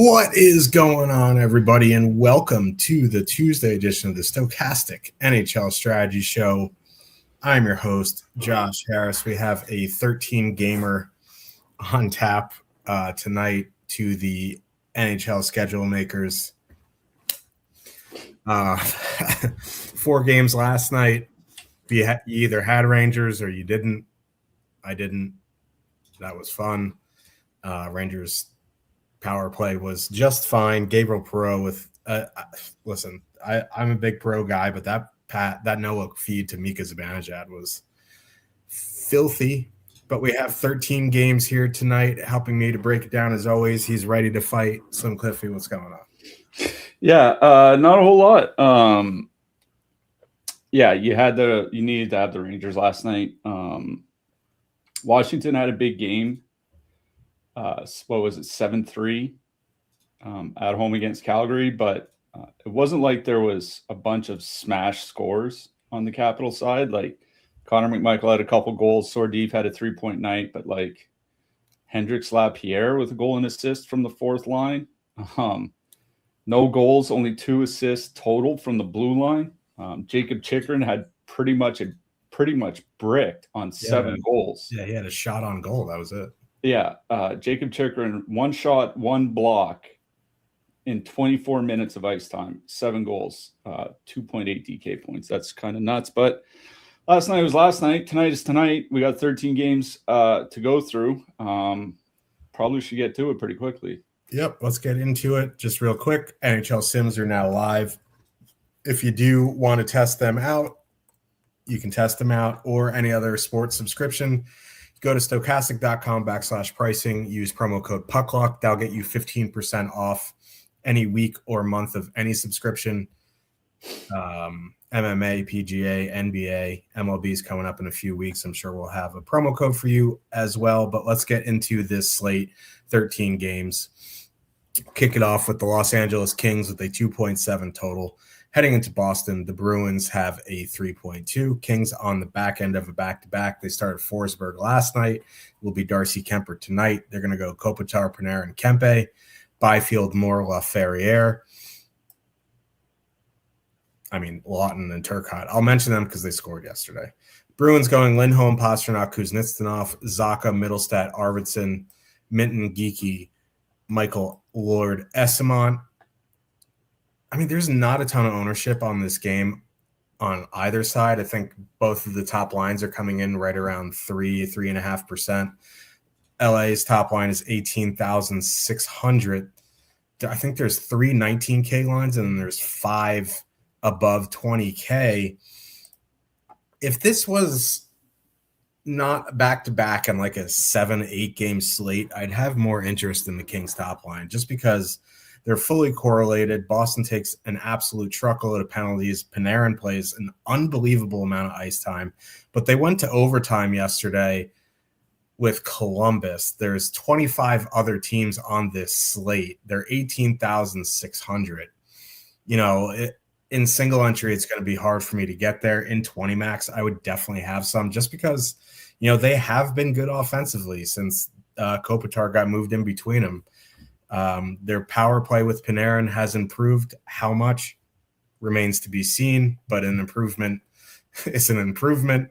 What is going on, everybody, and welcome to the Tuesday edition of the Stokastic NHL Strategy Show. I'm your host, Josh Harris. We have a 13-gamer on tap tonight to the NHL schedule makers. 4 games last night. You either had Rangers or you didn't. I didn't. That was fun. Rangers power play was just fine. Gabriel Perreault with listen, I'm a big Perreault guy, but that no-look feed to Mika Zibanejad was filthy. But we have 13 games here tonight. Helping me to break it down as always, he's ready to fight. Slim Cliffy, what's going on? Yeah, not a whole lot. Yeah, you needed to have the Rangers last night. Washington had a big game. What was it, 7-3 at home against Calgary, but it wasn't like there was a bunch of smash scores on the Capital side. Like Connor McMichael had a couple goals, Sordeef had a 3-point night, but like Hendrix Lapierre with a goal and assist from the fourth line. No goals, only 2 assists total from the blue line. Jacob Chikrin had pretty much bricked on 7 goals. Yeah, he had a shot on goal. That was it. Yeah, Jacob Chikrin, 1 shot, 1 block in 24 minutes of ice time, 7 goals, 2.8 DK points. That's kind of nuts. But last night was last night. Tonight is tonight. We got 13 games to go through. Probably should get to it pretty quickly. Yep, let's get into it. Just real quick, NHL Sims are now live. If you do want to test them out, you can test them out, or any other sports subscription. Go to stokastic.com/pricing. Use promo code PUCKLUCK. That'll get you 15% off any week or month of any subscription. MMA, PGA, NBA, MLB is coming up in a few weeks. I'm sure we'll have a promo code for you as well. But let's get into this slate, 13 games. Kick it off with the Los Angeles Kings with a 2.7 total. Heading into Boston, the Bruins have a 3.2. Kings on the back end of a back-to-back. They started Forsberg last night. Will be Darcy Kemper tonight. They're going to go Kopitar, Panarin, Kempe, Byfield, Moore, LaFerriere. I mean, Lawton and Turcotte. I'll mention them because they scored yesterday. Bruins going Lindholm, Pastrnak, Kuznetsov, Zacha, Middlestat, Arvidsson, Minton, Geekie, Michael Lord, Esamont. I mean, there's not a ton of ownership on this game on either side. I think both of the top lines are coming in right around 3.5%. LA's top line is 18,600. I think there's 3 19K lines and then there's 5 above 20K. If this was not back-to-back and like a 7-8 game slate, I'd have more interest in the Kings top line just because they're fully correlated. Boston takes an absolute truckload of penalties. Panarin plays an unbelievable amount of ice time. But they went to overtime yesterday with Columbus. There's 25 other teams on this slate. They're 18,600. You know, in single entry, it's going to be hard for me to get there. In 20 max, I would definitely have some just because, you know, they have been good offensively since Kopitar got moved in between them. Their power play with Panarin has improved. How much remains to be seen, but an improvement is an improvement.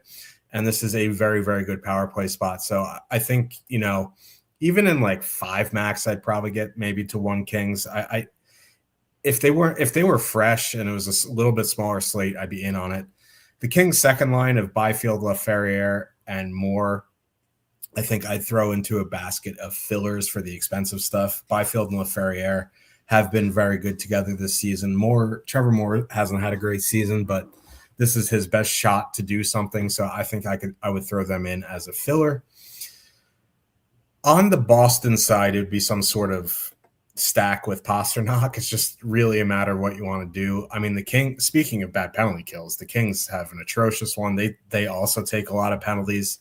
And this is a very, very good power play spot. So I think, you know, even in like 5 max, I'd probably get maybe to 1 Kings. If they were fresh and it was a little bit smaller slate, I'd be in on it. The Kings second line of Byfield, LaFerriere, and Moore, I think I'd throw into a basket of fillers for the expensive stuff. Byfield and LaFerriere have been very good together this season. Trevor Moore hasn't had a great season, but this is his best shot to do something. So I think I would throw them in as a filler. On the Boston side, it would be some sort of stack with Pastrnak. It's just really a matter of what you want to do. I mean, the King, speaking of bad penalty kills, the Kings have an atrocious one. They also take a lot of penalties.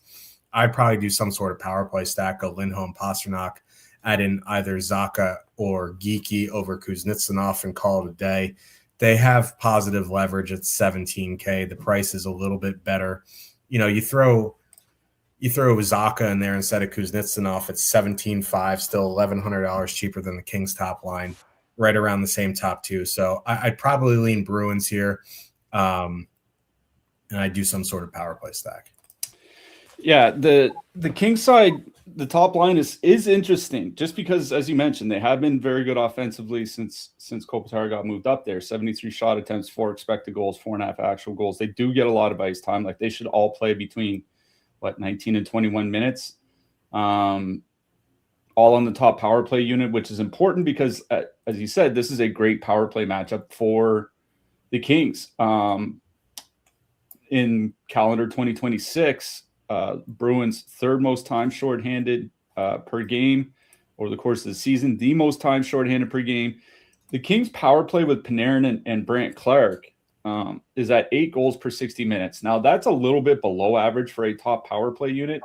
I'd probably do some sort of power play stack, go Lindholm, Pastrnak, add in either Zacha or Geekie over Kuznetsov and call it a day. They have positive leverage at 17K. The price is a little bit better. You know, you throw You throw Zaka in there instead of Kuznetsov, it's 17.5, still $1,100 cheaper than the Kings top line, right around the same top two. So I'd probably lean Bruins here, and I'd do some sort of power play stack. Yeah, the Kings side, the top line is interesting just because, as you mentioned, they have been very good offensively since Kopitar got moved up there. 73 shot attempts, 4 expected goals, 4.5 actual goals. They do get a lot of ice time. Like, they should all play between 19 and 21 minutes, all on the top power play unit, which is important because, as you said, this is a great power play matchup for the Kings. In calendar 2026, Bruins third most time shorthanded per game over the course of the season, the most time shorthanded per game. The Kings power play with Panarin and Brandt Clark is at 8 goals per 60 minutes. Now, that's a little bit below average for a top power play unit.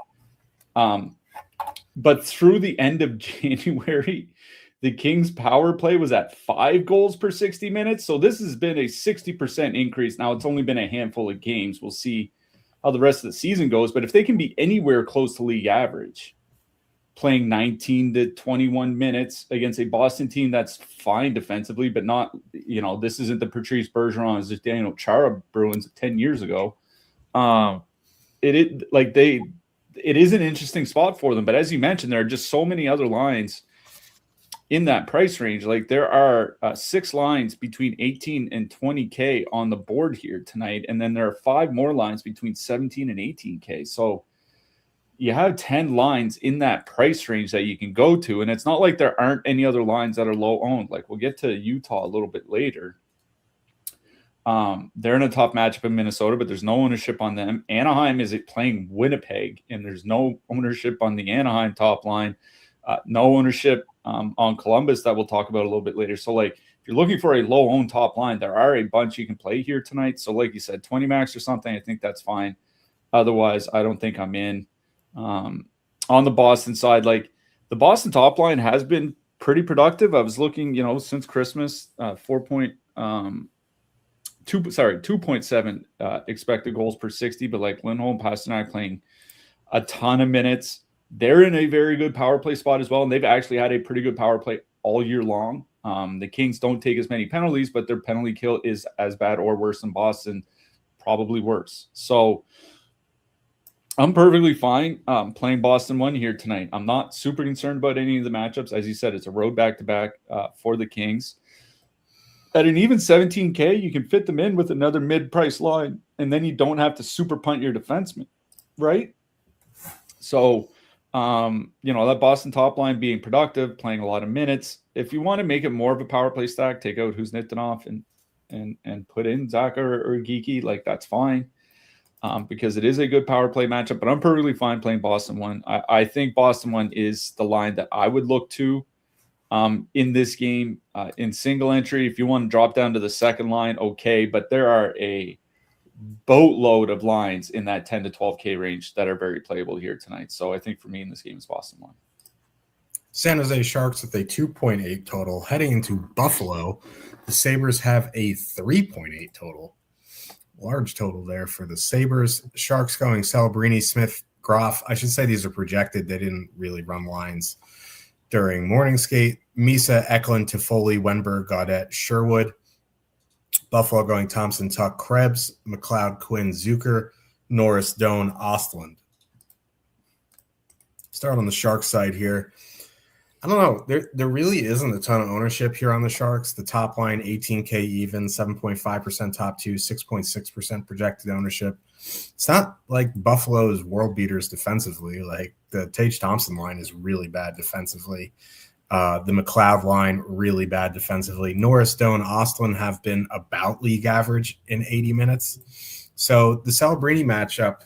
But through the end of January, the Kings power play was at 5 goals per 60 minutes. So this has been a 60% increase. Now, it's only been a handful of games. We'll see how the rest of the season goes. But if they can be anywhere close to league average, playing 19 to 21 minutes against a Boston team that's fine defensively, but not, this isn't the Patrice Bergeron, it's just Daniel Chara Bruins 10 years ago. It is an interesting spot for them. But as you mentioned, there are just so many other lines in that price range. Like, there are 6 lines between 18 and 20K on the board here tonight. And then there are 5 more lines between 17 and 18K. So you have 10 lines in that price range that you can go to. And it's not like there aren't any other lines that are low owned. Like, we'll get to Utah a little bit later. They're in a tough matchup in Minnesota, but there's no ownership on them. Anaheim is playing Winnipeg, and there's no ownership on the Anaheim top line. No ownership on Columbus that we'll talk about a little bit later. So, like, if you're looking for a low-owned top line, there are a bunch you can play here tonight. So, like you said, 20 max or something, I think that's fine. Otherwise, I don't think I'm in. On the Boston side, like, the Boston top line has been pretty productive. I was looking, since Christmas, 2.7 expected goals per 60, but like Lindholm, Pasternak playing a ton of minutes. They're in a very good power play spot as well, and they've actually had a pretty good power play all year long. The Kings don't take as many penalties, but their penalty kill is as bad or worse than Boston, probably worse. So I'm perfectly fine playing Boston 1 here tonight. I'm not super concerned about any of the matchups. As you said, it's a road back-to-back for the Kings. At an even 17K, you can fit them in with another mid-price line, and then you don't have to super punt your defenseman, right? So, that Boston top line being productive, playing a lot of minutes. If you want to make it more of a power play stack, take out Kuznetsov and put in Zaka or Geeky, like, that's fine, because it is a good power play matchup. But I'm perfectly fine playing Boston 1. I think Boston 1 is the line that I would look to in this game. In single entry, if you want to drop down to the second line, okay, but there are a boatload of lines in that 10 to 12K range that are very playable here tonight. So I think for me in this game is Boston 1. San Jose Sharks with a 2.8 total. Heading into Buffalo, the Sabres have a 3.8 total. Large total there for the Sabres. Sharks going Celebrini, Smith, Groff. I should say these are projected. They didn't really run lines during morning skate. Misa, Eklund, Toffoli, Wenberg, Gaudette, Sherwood. Buffalo going Thompson, Tuck, Krebs, McLeod, Quinn, Zucker, Norris, Doan, Ostland. Start on the Sharks side here. I don't know. There really isn't a ton of ownership here on the Sharks. The top line, 18K even, 7.5% top two, 6.6% projected ownership. It's not like Buffalo's world beaters defensively. Like, the Tage Thompson line is really bad defensively. The McLeod line, really bad defensively. Norris, Doan, Ostland have been about league average in 80 minutes. So the Celebrini matchup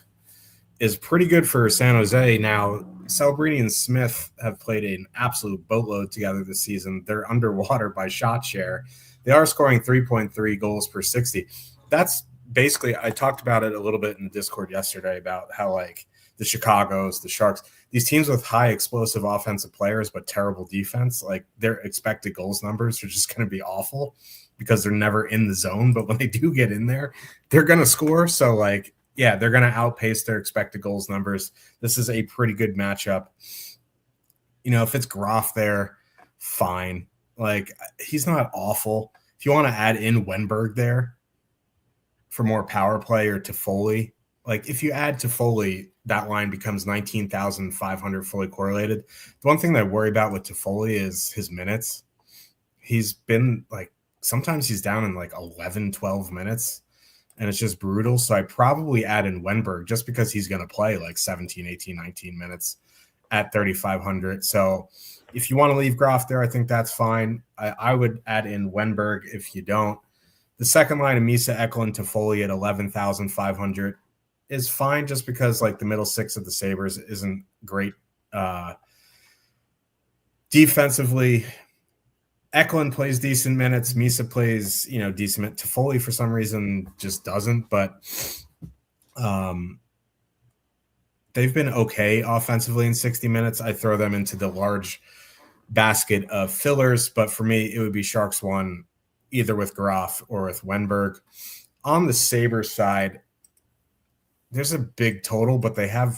is pretty good for San Jose. Now, Celebrini and Smith have played an absolute boatload together this season. They're underwater by shot share. They are scoring 3.3 goals per 60. That's basically, I talked about it a little bit in the Discord yesterday about how, like, the Chicagos, the Sharks, these teams with high explosive offensive players but terrible defense, like, their expected goals numbers are just going to be awful because they're never in the zone. But when they do get in there, they're going to score. So, like, yeah, they're going to outpace their expected goals numbers. This is a pretty good matchup. If it's Groff there, fine. Like, he's not awful. If you want to add in Wenberg there for more power play or Toffoli, like if you add Toffoli, that line becomes 19,500 fully correlated. The one thing that I worry about with Toffoli is his minutes. He's been like, sometimes he's down in like 11, 12 minutes, and it's just brutal. So I probably add in Wenberg just because he's going to play like 17, 18, 19 minutes at 3,500. So if you want to leave Groff there, I think that's fine. I would add in Wenberg if you don't. The second line of Misa, Eklund, Toffoli at 11,500 is fine just because like the middle six of the Sabres isn't great defensively. Eklund plays decent minutes. Misa plays, decent. Toffoli for some reason just doesn't, but they've been okay offensively in 60 minutes. I throw them into the large basket of fillers, but for me, it would be Sharks 1, either with Groff or with Wenberg. On the Sabres side, there's a big total, but they have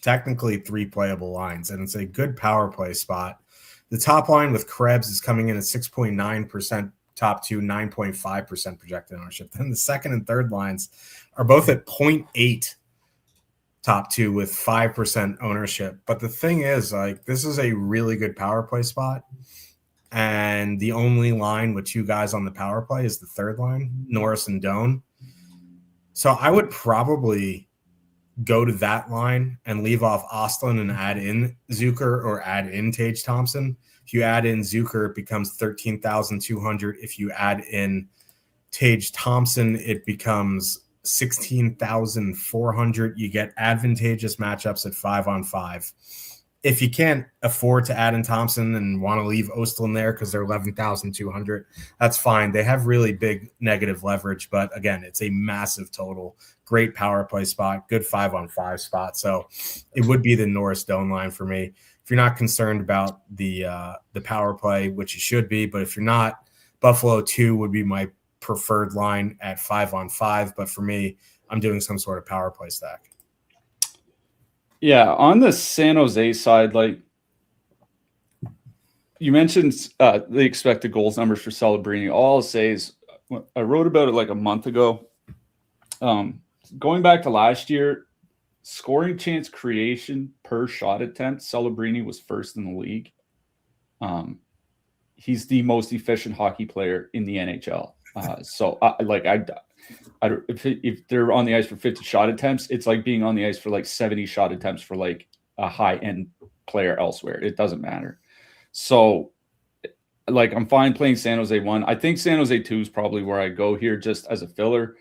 technically 3 playable lines, and it's a good power play spot. The top line with Krebs is coming in at 6.9%, top 2, 9.5% projected ownership. Then the second and third lines are both at 0.8, top 2 with 5% ownership. But the thing is, like, this is a really good power play spot. And the only line with 2 guys on the power play is the third line, Norris and Doan. So I would probably go to that line and leave off Ostlund and add in Zucker or add in Tage Thompson. If you add in Zucker, it becomes 13,200. If you add in Tage Thompson, it becomes 16,400. You get advantageous matchups at 5-on-5. If you can't afford to add in Thompson and want to leave Ostlund there because they're 11,200, that's fine. They have really big negative leverage, but again, it's a massive total. Great power play spot, good 5-on-5 spot. So it would be the Norris Doan line for me. If you're not concerned about the power play, which you should be, but if you're not, Buffalo 2 would be my preferred line at 5-on-5. But for me, I'm doing some sort of power play stack. Yeah, on the San Jose side, like you mentioned the expected goals numbers for Celebrini. All I'll say is I wrote about it like a month ago. Going back to last year, scoring chance creation per shot attempt, Celebrini was first in the league. He's the most efficient hockey player in the NHL. If they're on the ice for 50 shot attempts, it's like being on the ice for like 70 shot attempts for like a high-end player elsewhere. It doesn't matter. So, like, I'm fine playing San Jose 1. I think San Jose 2 is probably where I go here just as a filler.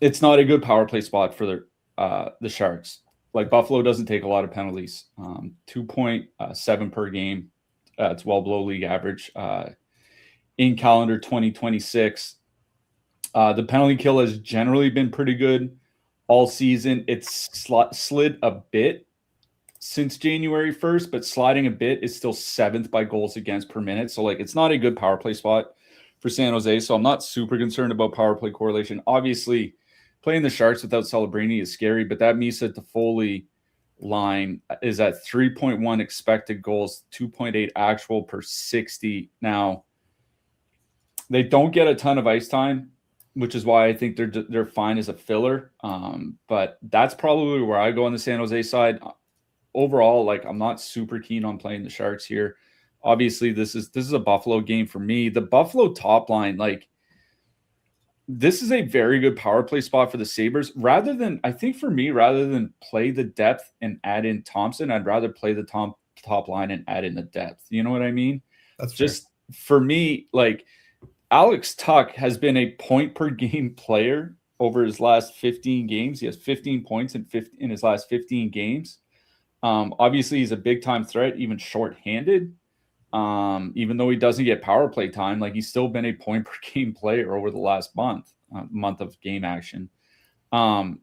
It's not a good power play spot for the Sharks. Like, Buffalo doesn't take a lot of penalties. 2.7 per game. It's well below league average. In calendar 2026, the penalty kill has generally been pretty good all season. It's slid a bit since January 1st, but sliding a bit is still 7th by goals against per minute. So, like, it's not a good power play spot for San Jose. So I'm not super concerned about power play correlation. Obviously, playing the Sharks without Celebrini is scary, but that Misa Toffoli line is at 3.1 expected goals, 2.8 actual per 60. Now, they don't get a ton of ice time, which is why I think they're fine as a filler. But that's probably where I go on the San Jose side. Overall, like, I'm not super keen on playing the Sharks here. Obviously, this is a Buffalo game for me. The Buffalo top line, like, this is a very good power play spot for the Sabres. Rather than play the depth and add in Thompson, I'd rather play the top line and add in the depth. You know what I mean? That's just fair. For me, like, Alex Tuch has been a point per game player over his last 15 games. He has 15 points in his last 15 games. Obviously, he's a big time threat, even shorthanded. Even though he doesn't get power play time, like, he's still been a point per game player over the last month of game action. That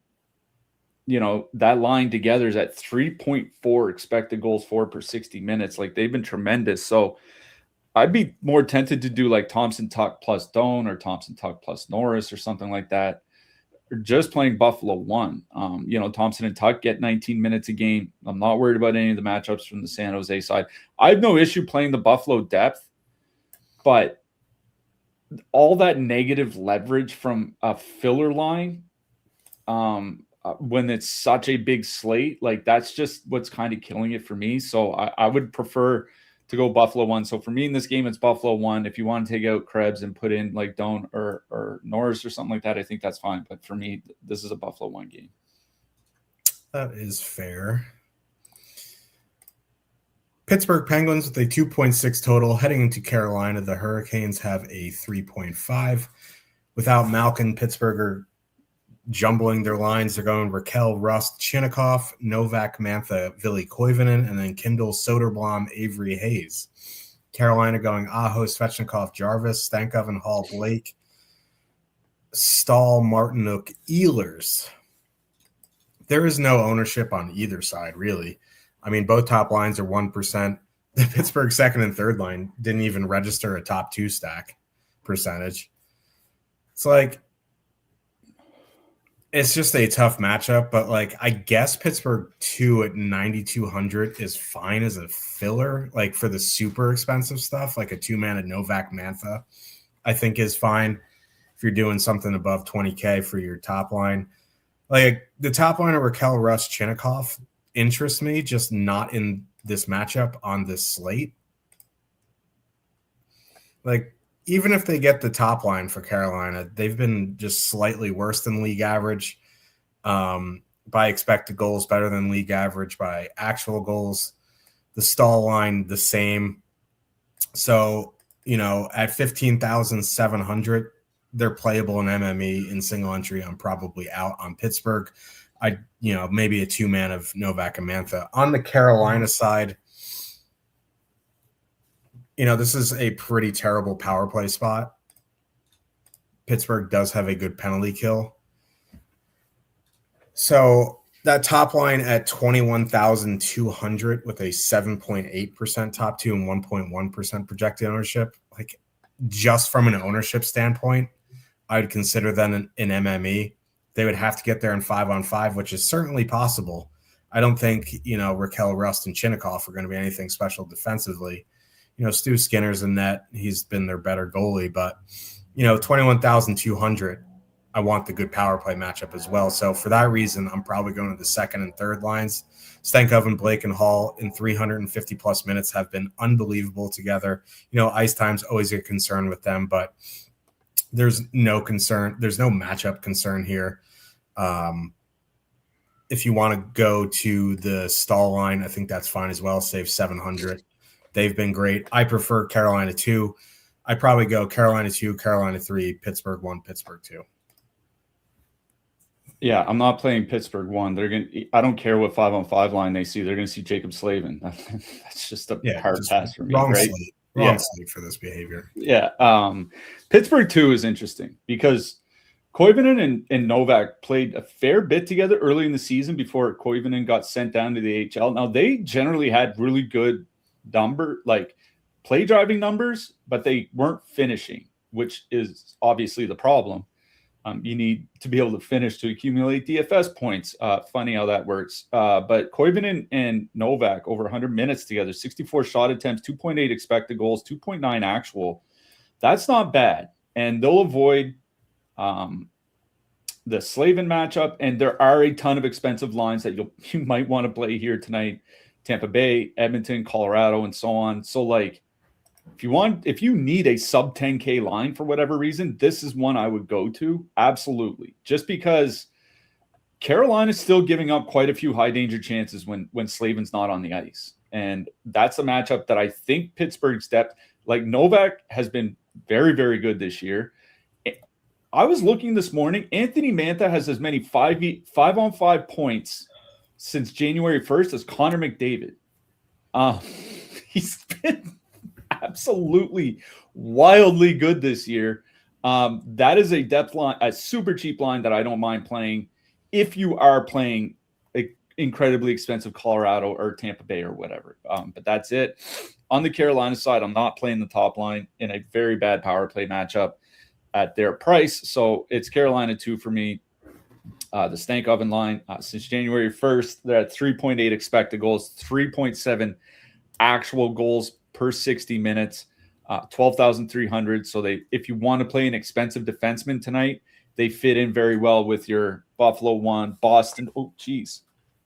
line together is at 3.4 expected goals for per 60 minutes. Like, they've been tremendous. So I'd be more tempted to do like Thompson Tuch plus Doan or Thompson Tuch plus Norris or something like that. just playing Buffalo 1. Thompson and Tuck get 19 minutes a game. I'm not worried about any of the matchups from the San Jose side. I have no issue playing the Buffalo depth, but all that negative leverage from a filler line, when it's such a big slate, like that's just what's kind of killing it for me. So I would prefer to go Buffalo 1. So for me in this game, it's Buffalo 1. If you want to take out Krebs and put in like Doan or Norris or something like that, I think that's fine. But for me, this is a Buffalo 1 game. That is fair. Pittsburgh Penguins with a 2.6 total heading into Carolina. The Hurricanes have a 3.5. Without Malkin, Pittsburgh are jumbling their lines. They're going Raquel, Rust, Chinnikov, Novak, Mantha, Ville Koivunen, and then Kindle, Soderblom, Avery, Hayes. Carolina going Aho, Svechnikov, Jarvis, Stankoven, Hall, Blake, Stahl, Martinuk, Ehlers. There is no ownership on either side, really. I mean, both top lines are 1%. The Pittsburgh second and third line didn't even register a top 2 stack percentage. It's like, it's just a tough matchup, but like, I guess Pittsburgh 2 at 9,200 is fine as a filler, like for the super expensive stuff, like a 2-man at Novak Mantha, I think is fine if you're doing something above 20K for your top line. Like the top line of Raquel, Russ, Chinnikov interests me, just not in this matchup on this slate. Like, even if they get the top line for Carolina, they've been just slightly worse than league average by expected goals, better than league average by actual goals. The Stahl line, the same. So, at 15,700, they're playable in MME in single entry. I'm probably out on Pittsburgh. Maybe a 2-man of Novak and Mantha. On the Carolina side, this is a pretty terrible power play spot. Pittsburgh does have a good penalty kill. So that top line at 21,200 with a 7.8% top 2 and 1.1% projected ownership, like just from an ownership standpoint, I would consider them an MME. They would have to get there in 5-on-5, which is certainly possible. I don't think, Raquel, Rust, and Chinnikov are going to be anything special defensively. Stu Skinner's in net. He's been their better goalie, but, 21,200, I want the good power play matchup as well. So for that reason, I'm probably going to the second and third lines. Stankoven, Blake, and Hall in 350-plus minutes have been unbelievable together. Ice time's always a concern with them, but there's no concern. There's no matchup concern here. If you want to go to the Stahl line, I think that's fine as well. Save 700. They've been great. I prefer Carolina 2. I probably go Carolina 2, Carolina 3, Pittsburgh 1, Pittsburgh 2. Yeah, I'm not playing Pittsburgh 1. I don't care what 5-on-5 line they see. They're going to see Jacob Slavin. That's just a hard pass for me. Wrong right? slate. Wrong slate for this behavior. Yeah. Pittsburgh 2 is interesting because Koivunen and Novak played a fair bit together early in the season before Koivunen got sent down to the AHL. Now, they generally had really good play driving numbers, but they weren't finishing, which is obviously the problem. You need to be able to finish to accumulate DFS points. Funny how that works. But Koivunen and Novak over 100 minutes together, 64 shot attempts, 2.8 expected goals, 2.9 actual. That's not bad. And they'll avoid the Slavin matchup. And there are a ton of expensive lines that you might want to play here tonight. Tampa Bay, Edmonton, Colorado, and so on. So if you need a sub 10K line for whatever reason, this is one I would go to. Absolutely. Just because Carolina's still giving up quite a few high danger chances when Slavin's not on the ice. And that's a matchup that I think Pittsburgh's depth, like Novak has been very, very good this year. I was looking this morning, Anthony Mantha has as many 5-on-5 points since January 1st as Connor McDavid. He's been absolutely wildly good this year. That is a depth line, a super cheap line that I don't mind playing if you are playing incredibly expensive Colorado or Tampa Bay or whatever. But that's it. On the Carolina side, I'm not playing the top line in a very bad power play matchup at their price. So it's Carolina 2 for me. the Stank Oven line. Since January 1st, they're at 3.8 expected goals, 3.7 actual goals per 60 minutes, 12,300. So if you want to play an expensive defenseman tonight, they fit in very well with your Buffalo one, Boston.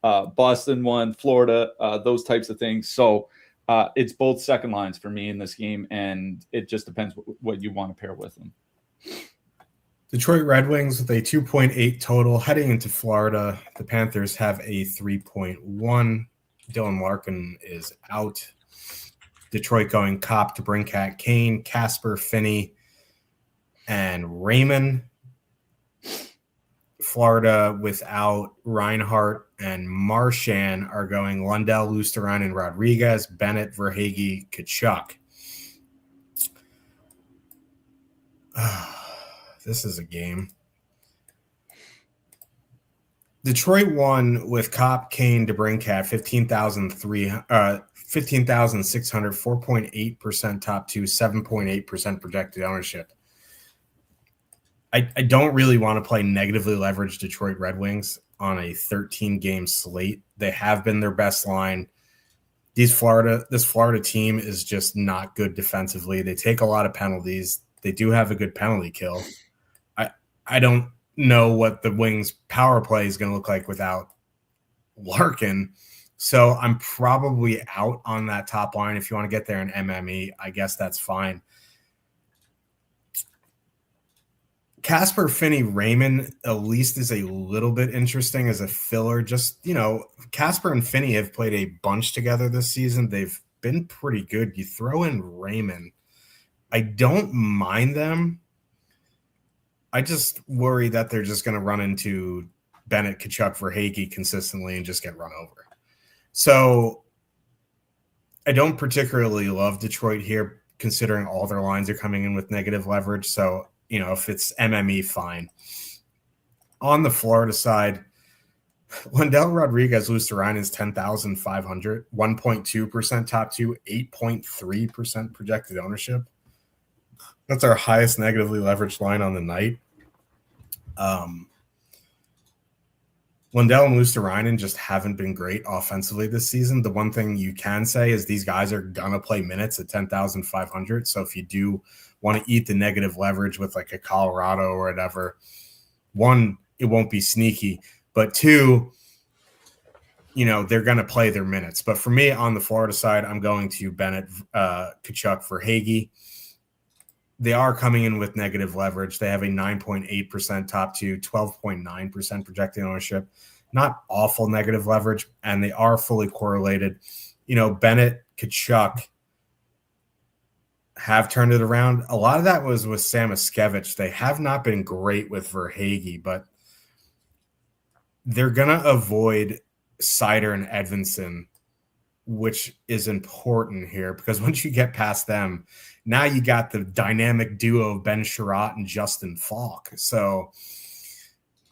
Boston one, Florida, those types of things. So it's both second lines for me in this game, and it just depends what you want to pair with them. Detroit Red Wings with a 2.8 total heading into Florida. The Panthers have a 3.1. Dylan Larkin is out. Detroit going Cop, DeBrincat, Kane, Casper, Finney, and Raymond. Florida without Reinhart and Marchand are going Lundell, Luostarinen, Rodriguez, Bennett, Verhaeghe, Tkachuk. This is a game. Detroit won with Cop, Kane, DeBrincat, 15,600, 4.8% top two, 7.8% projected ownership. I don't really want to play negatively leveraged Detroit Red Wings on a 13-game slate. They have been their best line. This Florida team is just not good defensively. They take a lot of penalties. They do have a good penalty kill. I don't know what the Wings power play is going to look like without Larkin. So I'm probably out on that top line. If you want to get there in MME, I guess that's fine. Casper, Finney, Raymond at least is a little bit interesting as a filler. Just, Casper and Finney have played a bunch together this season. They've been pretty good. You throw in Raymond. I don't mind them. I just worry that they're just going to run into Bennett, Tkachuk, Verhaeghe consistently and just get run over. So I don't particularly love Detroit here, considering all their lines are coming in with negative leverage. So, if it's MME, fine. On the Florida side, Lundell, Rodriguez, Luostarinen is 10,500, 1.2% top two, 8.3% projected ownership. That's our highest negatively leveraged line on the night. Lundell and Luostarinen just haven't been great offensively this season. The one thing you can say is these guys are going to play minutes at 10,500. So if you do want to eat the negative leverage with like a Colorado or whatever, one, it won't be sneaky. But two, they're going to play their minutes. But for me on the Florida side, I'm going to Bennett, Tkachuk, Verhaeghe. They are coming in with negative leverage. They have a 9.8% top two, 12.9% projected ownership. Not awful negative leverage, and they are fully correlated. Bennett, Tkachuk have turned it around. A lot of that was with Samoskevich. They have not been great with Verhaeghe, but they're going to avoid Seider and Edvinsson, which is important here because once you get past them, now you got the dynamic duo of Ben Sherratt and Justin Falk. So,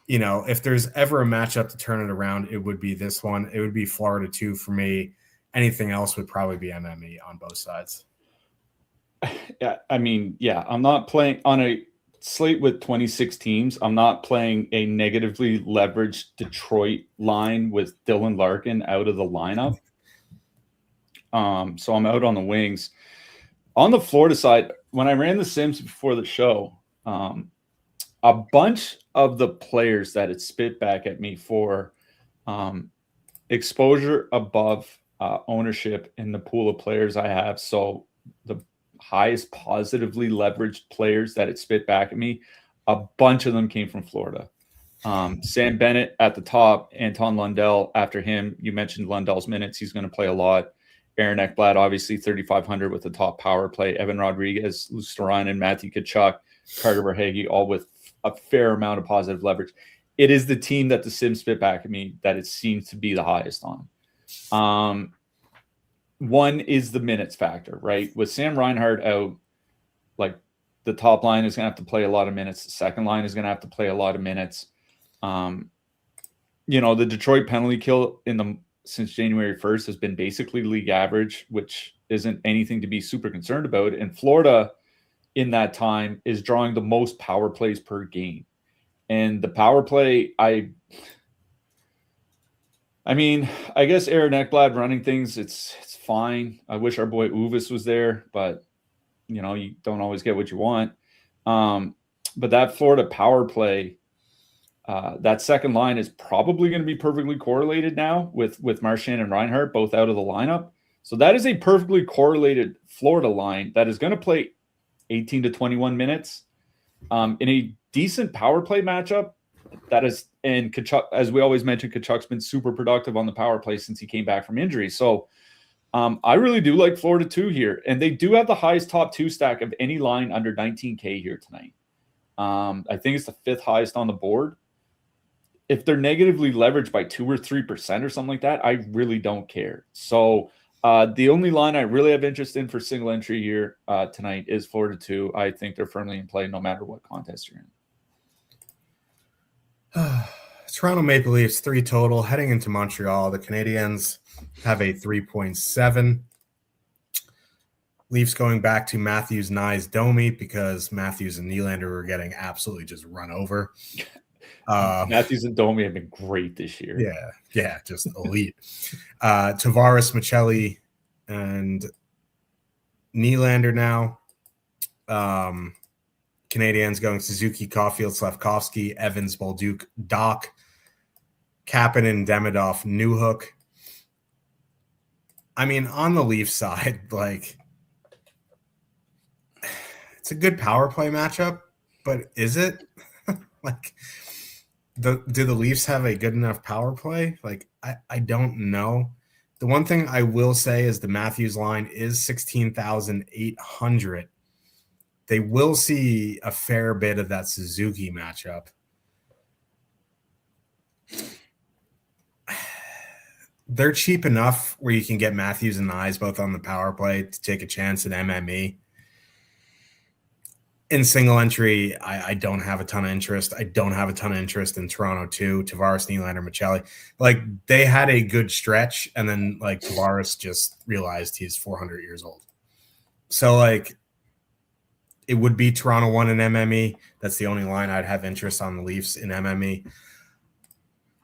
if there's ever a matchup to turn it around, it would be this one. It would be Florida 2 for me. Anything else would probably be MME on both sides. I'm not playing on a slate with 26 teams. I'm not playing a negatively leveraged Detroit line with Dylan Larkin out of the lineup. So I'm out on the Wings. On the Florida side, when I ran the Sims before the show, a bunch of the players that it spit back at me for exposure above ownership in the pool of players I have. So the highest positively leveraged players that it spit back at me, a bunch of them came from Florida. Sam Bennett at the top, Anton Lundell after him. You mentioned Lundell's minutes. He's going to play a lot. Aaron Ekblad, obviously 3,500 with the top power play. Evan Rodriguez, Luostarinen, Matthew Tkachuk, Carter Verhaeghe, all with a fair amount of positive leverage. It is the team that the Sims spit back at me that it seems to be the highest on. One is the minutes factor, right? With Sam Reinhart out, like the top line is going to have to play a lot of minutes. The second line is going to have to play a lot of minutes. The Detroit penalty kill since January 1st has been basically league average, which isn't anything to be super concerned about. And Florida in that time is drawing the most power plays per game. And the power play, I mean, I guess Aaron Ekblad running things, it's fine. I wish our boy Uvis was there, but you know, you don't always get what you want. But that Florida power play, that second line is probably going to be perfectly correlated now with Marchand and Reinhart both out of the lineup. So that is a perfectly correlated Florida line that is going to play 18 to 21 minutes in a decent power play matchup. That is, and Tkachuk, as we always mention, Tkachuk's been super productive on the power play since he came back from injury. So I really do like Florida 2 here. And they do have the highest top 2 stack of any line under 19K here tonight. I think it's the 5th highest on the board. If they're negatively leveraged by 2 or 3% or something like that, I really don't care. So the only line I really have interest in for single entry here tonight is Florida 2. I think they're firmly in play no matter what contest you're in. Toronto Maple Leafs 3 total heading into Montreal. The Canadiens have a 3.7. Leafs going back to Matthews, Nyes, Domi because Matthews and Nylander were getting absolutely just run over. Matthews and Domi have been great this year. Yeah, just elite. Tavares, Michelli, and Nylander now. Canadiens going Suzuki, Caulfield, Slafkovsky, Evans, Bolduc, Doc, Kapanen, Demidov, Newhook. I mean, on the Leafs side, like, it's a good power play matchup, but is it? Like, do the Leafs have a good enough power play? Like, I don't know. The one thing I will say is the Matthews line is 16,800. They will see a fair bit of that Suzuki matchup. They're cheap enough where you can get Matthews and Nyes both on the power play to take a chance at MME. In single entry, I don't have a ton of interest. I don't have a ton of interest in Toronto too. Tavares, Nylander, Michelli. Like, they had a good stretch, and then like Tavares just realized he's 400 years old. So like, it would be Toronto 1 in MME. That's the only line I'd have interest on the Leafs in MME.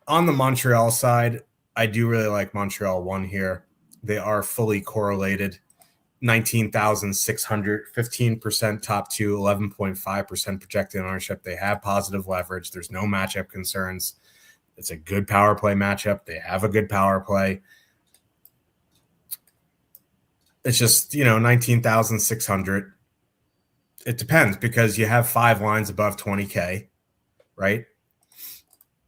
On the Montreal side, I do really like Montreal 1 here. They are fully correlated. 19,600, 15% top 2, 11.5% projected ownership. They have positive leverage. There's no matchup concerns. It's a good power play matchup. They have a good power play. It's just, 19,600. It depends because you have 5 lines above 20K, right?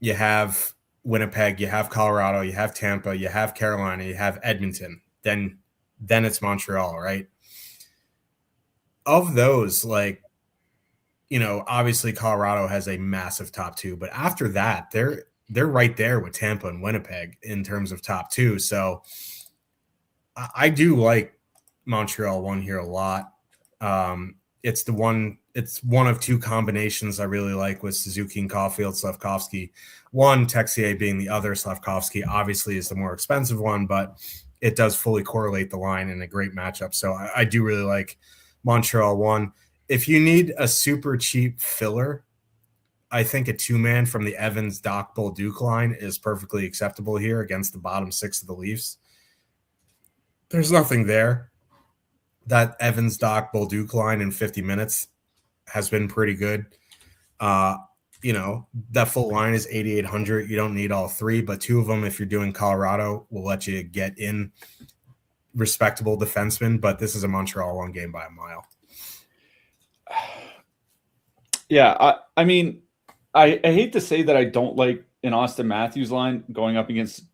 You have Winnipeg, you have Colorado, you have Tampa, you have Carolina, you have Edmonton. Then it's Montreal, right? Of those, like, obviously Colorado has a massive top 2, but after that, they're right there with Tampa and Winnipeg in terms of top 2. So I do like Montreal 1 here a lot. It's one of 2 combinations I really like with Suzuki and Caulfield, Slafkovsky. One, Texier being the other. Slafkovsky obviously is the more expensive one, but it does fully correlate the line in a great matchup. So I do really like Montreal 1. If you need a super cheap filler, I think a 2-man from the Evans, Doc, Bolduc line is perfectly acceptable here against the bottom 6 of the Leafs. There's nothing there. That Evans, Doc, Bolduc line in 50 minutes has been pretty good. That full line is 8,800. You don't need all 3, but 2 of them, if you're doing Colorado, will let you get in respectable defensemen. But this is a Montreal 1 game by a mile. Yeah, I mean, I hate to say that I don't like an Austin Matthews line going up against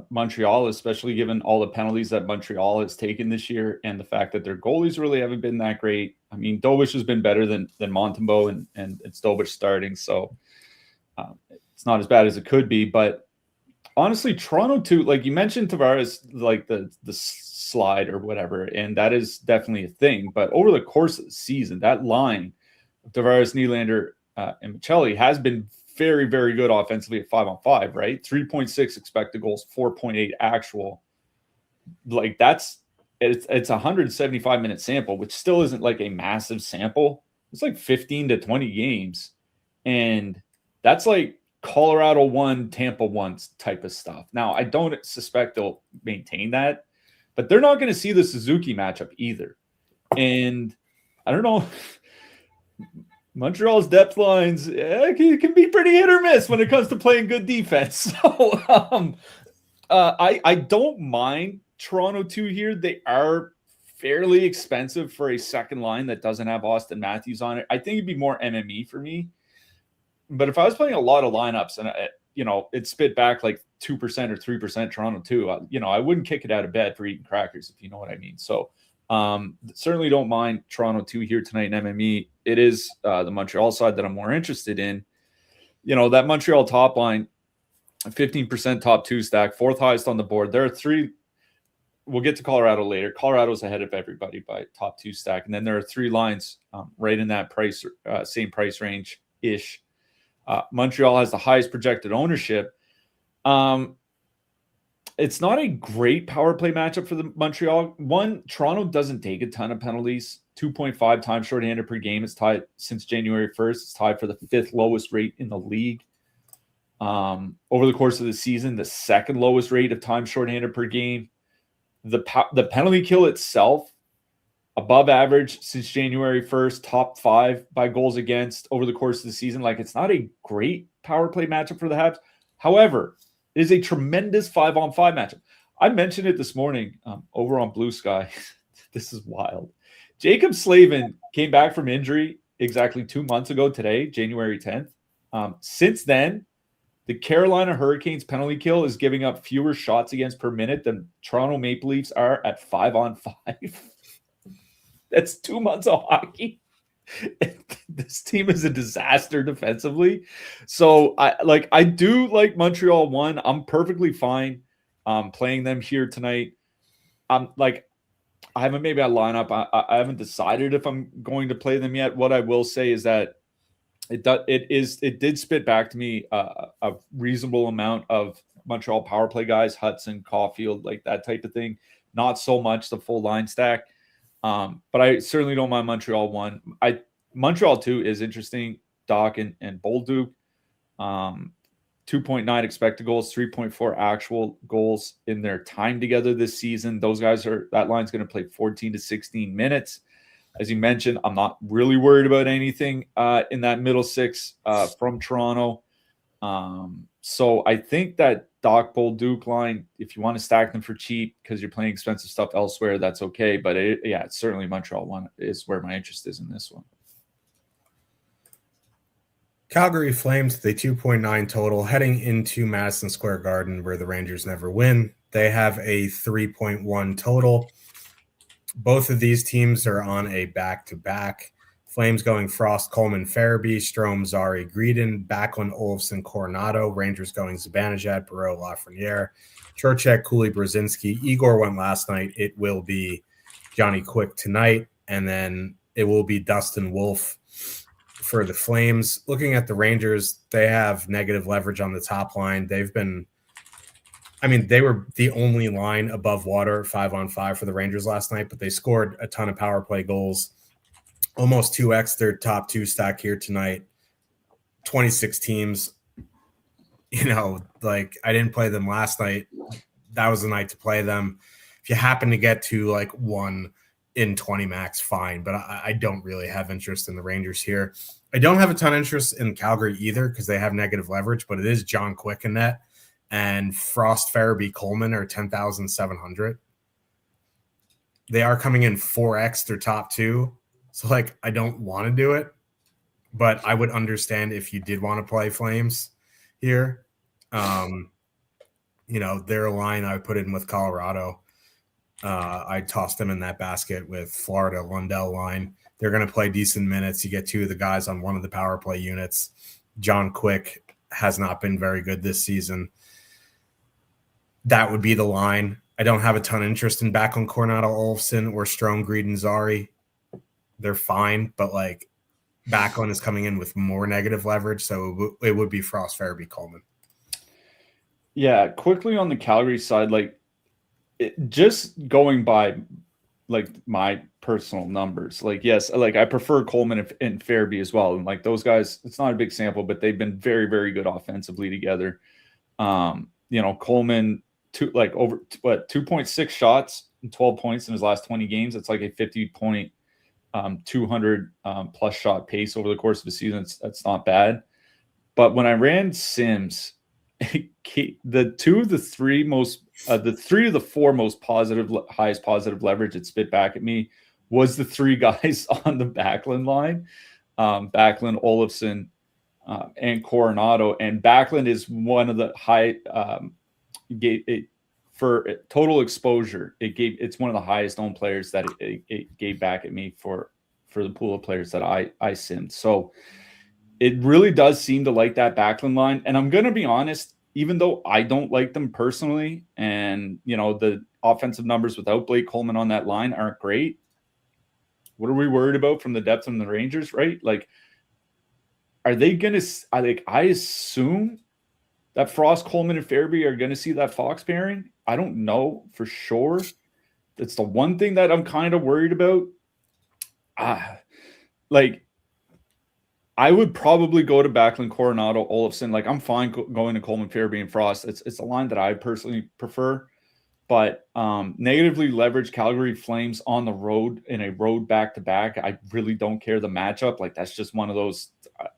Montreal, especially given all the penalties that Montreal has taken this year and the fact that their goalies really haven't been that great. I mean, Dobish has been better than Montembeault and it's Dobish starting, so it's not as bad as it could be. But honestly, Toronto too, like you mentioned Tavares, like the slide or whatever, and that is definitely a thing. But over the course of the season, that line of Tavares, Nylander, and Michelli has been very, very good offensively at 5-on-5, right? 3.6 expected goals, 4.8 actual. Like it's a 175-minute sample, which still isn't like a massive sample. It's like 15 to 20 games. And that's like Colorado 1, Tampa 1 type of stuff. Now, I don't suspect they'll maintain that, but they're not going to see the Suzuki matchup either. And I don't know. Montreal's depth lines can be pretty hit or miss when it comes to playing good defense. So I don't mind Toronto 2 here. They are fairly expensive for a second line that doesn't have Austin Matthews on it. I think it'd be more MME for me. But if I was playing a lot of lineups and it spit back like 2% or 3% Toronto 2, I wouldn't kick it out of bed for eating crackers, if you know what I mean. So certainly don't mind Toronto 2 here tonight in MME. It is the Montreal side that I'm more interested in. That Montreal top line, 15% top 2 stack, fourth highest on the board. There are 3. We'll get to Colorado later. Colorado's ahead of everybody by top 2 stack. And then there are 3 lines right in that price, same price range ish. Montreal has the highest projected ownership. It's not a great power play matchup for the Montreal. One, Toronto doesn't take a ton of penalties. 2.5 times shorthanded per game. It's tied since January 1st. It's tied for the 5th lowest rate in the league. Over the course of the season, the 2nd lowest rate of time shorthanded per game. The penalty kill itself, above average since January 1st, top 5 by goals against over the course of the season. Like, it's not a great power play matchup for the Habs. However, it is a tremendous 5-on-5 matchup. I mentioned it this morning over on Blue Sky. This is wild. Jacob Slavin came back from injury exactly 2 months ago today, January 10th. Since then, the Carolina Hurricanes penalty kill is giving up fewer shots against per minute than Toronto Maple Leafs are at 5-on-5. That's 2 months of hockey. This team is a disaster defensively. So I do like Montreal 1. I'm perfectly fine playing them here tonight. I haven't maybe a lineup. I haven't decided if I'm going to play them yet. What I will say is that it did spit back to me a reasonable amount of Montreal power play guys, Hudson, Caulfield, like that type of thing. Not so much the full line stack. But I certainly don't mind Montreal 1. Montreal 2 is interesting. Doc and Bolduc. 2.9 expected goals, 3.4 actual goals in their time together this season. That line's going to play 14 to 16 minutes. As you mentioned, I'm not really worried about anything in that middle 6 from Toronto. So I think that Doc Bolduc line, if you want to stack them for cheap because you're playing expensive stuff elsewhere, that's okay. But it's certainly Montreal 1 is where my interest is in this one. Calgary Flames, the 2.9 total, heading into Madison Square Garden where the Rangers never win. They have a 3.1 total. Both of these teams are on a back-to-back. Flames going Frost, Coleman, Farabee, Strome, Zari, Greedon, Backlund, Olofsson, Coronado. Rangers going Zibanejad, Perreault, Lafreniere, Trocheck, Cooley, Brzezinski. Igor went last night. It will be Johnny Quick tonight, and then it will be Dustin Wolf for the Flames. Looking at the Rangers, they have negative leverage on the top line. They were the only line above water 5-on-5 for the Rangers last night, but they scored a ton of power play goals. Almost 2x their top 2 stack here tonight. 26 teams. I didn't play them last night. That was the night to play them. If you happen to get to 1 in 20 max, fine. But I don't really have interest in the Rangers here. I don't have a ton of interest in Calgary either because they have negative leverage, but it is John Quick in net. And Frost, Farabee, Coleman are 10,700. They are coming in 4x their top 2. So, I don't want to do it, but I would understand if you did want to play Flames here. Their line I put in with Colorado. I tossed them in that basket with Florida Lundell line. They're going to play decent minutes. You get 2 of the guys on one of the power play units. John Quick has not been very good this season. That would be the line. I don't have a ton of interest in Backlund, Coronado, Olofsson, or Strome, Greedon, Zari. They're fine, but Backlund is coming in with more negative leverage, so it would be Frost, Farabee, Coleman. Yeah, quickly on the Calgary side, just going by like my personal numbers. Like, yes, like I prefer Coleman and Fairby as well. And like those guys, it's not a big sample, but they've been very, very good offensively together. Coleman over 2.6 shots and 12 points in his last 20 games. It's like a 50 point, 200 plus shot pace over the course of the season. That's not bad. But when I ran Sims, the three of the four most highest positive leverage it spit back at me was the three guys on the Backlund line, Backlund, Olofsson, and Coronado. And Backlund is one of the high for total exposure. It's one of the highest owned players that it gave back at me for the pool of players that I simmed. So it really does seem to like that Backlund line. And I'm going to be honest, even though I don't like them personally, and, the offensive numbers without Blake Coleman on that line aren't great. What are we worried about from the depth from the Rangers, right? Like, are they going to, I assume that Frost, Coleman, and Fairby are going to see that Fox pairing. I don't know for sure. That's the one thing that I'm kind of worried about. I would probably go to Backlund, Coronado, Olofsson. Like, I'm fine going to Coleman, Fairby, and Frost. It's a line that I personally prefer. But negatively leveraged Calgary Flames on the road in a road back-to-back, I really don't care the matchup. Like, that's just one of those,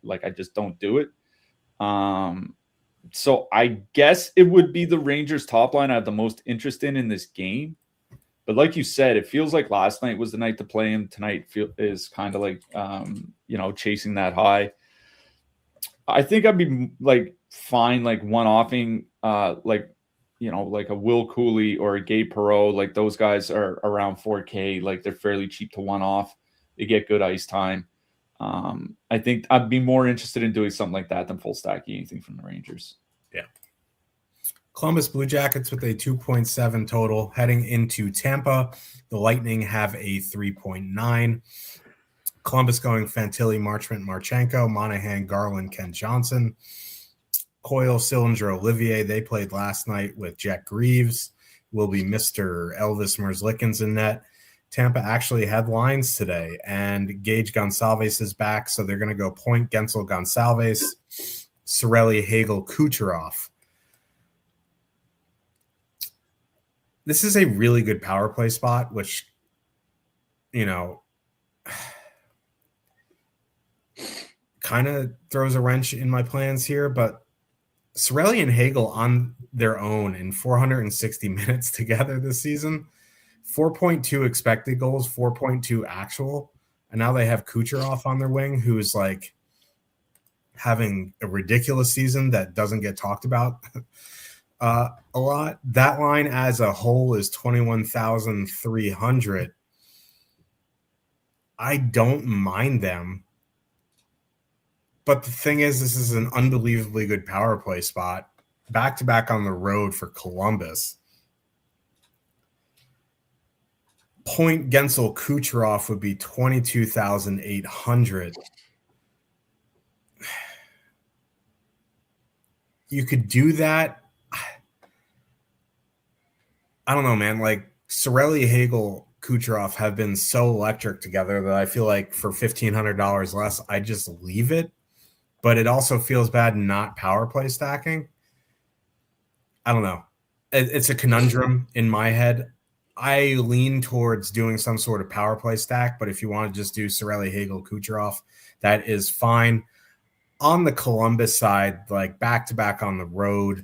I just don't do it. So I guess it would be the Rangers top line I have the most interest in this game. But like you said, it feels like last night was the night to play him. Tonight is kind of like, chasing that high. I think I'd be fine, one-offing, like a Will Cooley or a Gabe Perreault. Like, those guys are around 4K. Like, they're fairly cheap to one-off. They get good ice time. I think I'd be more interested in doing something like that than full stacking anything from the Rangers. Yeah. Columbus Blue Jackets with a 2.7 total heading into Tampa. The Lightning have a 3.9. Columbus going Fantilli, Marchment, Marchenko, Monahan, Garland, Ken Johnson, Coyle, Sillinger, Olivier. They played last night with Jack Greaves. Will be Mr. Elvis Merzlikins in net. Tampa actually had lines today, and Gage Gonçalves is back, so they're going to go Point, Gensel, Gonçalves, Cirelli, Hagel, Kucherov. This is a really good power play spot, which, kind of throws a wrench in my plans here, but Cirelli and Hagel on their own in 460 minutes together this season, 4.2 expected goals, 4.2 actual, and now they have Kucherov on their wing, who's having a ridiculous season that doesn't get talked about a lot. That line as a whole is 21,300. I don't mind them. But the thing is, this is an unbelievably good power play spot. Back-to-back on the road for Columbus. Point, Gensel, Kucherov would be 22,800. You could do that. I don't know, man. Cirelli, Hagel, Kucherov have been so electric together that I feel like for $1,500 less, I just leave it. But it also feels bad not power play stacking. I don't know. It's a conundrum in my head. I lean towards doing some sort of power play stack, but if you want to just do Cirelli, Hagel, Kucherov, that is fine. On the Columbus side, back-to-back on the road,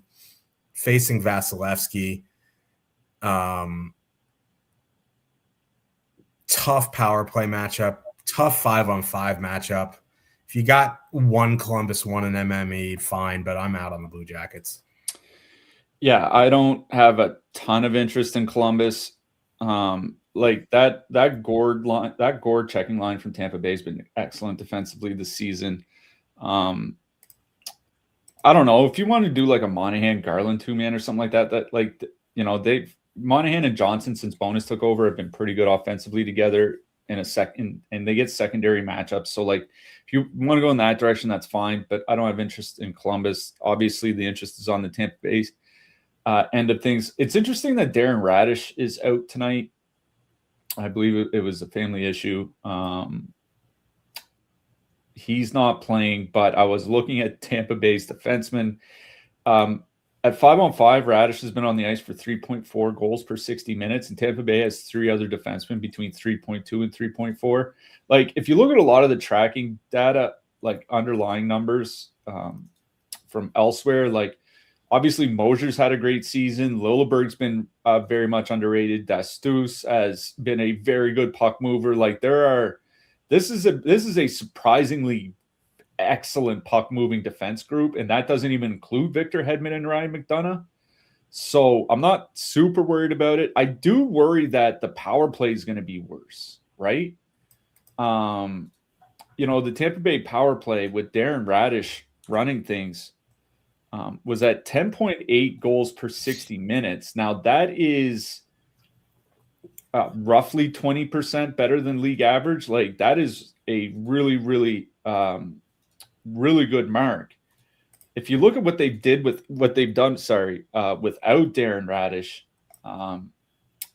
facing Vasilevsky, tough power play matchup, tough 5-on-5 matchup. If you got one Columbus, one in MME, fine, but I'm out on the Blue Jackets. Yeah, I don't have a ton of interest in Columbus. That Gord checking line from Tampa Bay has been excellent defensively this season. I don't know if you want to do a Monahan Garland 2-man or something like that. Monahan and Johnson, since Bonus took over, have been pretty good offensively together in a second, and they get secondary matchups. So if you want to go in that direction, that's fine. But I don't have interest in Columbus. Obviously, the interest is on the Tampa Bay end of things. It's interesting that Darren Radish is out tonight. I believe it was a family issue. He's not playing, but I was looking at Tampa Bay's defensemen. At 5-on-5, Radish has been on the ice for 3.4 goals per 60 minutes, and Tampa Bay has 3 other defensemen between 3.2 and 3.4. Like, if you look at a lot of the tracking data, like underlying numbers from elsewhere, like obviously Mosier's had a great season. Lilleberg's been very much underrated. Dastus has been a very good puck mover. Like, this is a surprisingly excellent puck moving defense group, and that doesn't even include Victor Hedman and Ryan McDonough. So I'm not super worried about it. I do worry that the power play is going to be worse, right? The Tampa Bay power play with Darren Radish running things was at 10.8 goals per 60 minutes. Now that is roughly 20% better than league average. Like, that is a really, really really good mark. If you look at what they did with what they've done, without Darren Radish,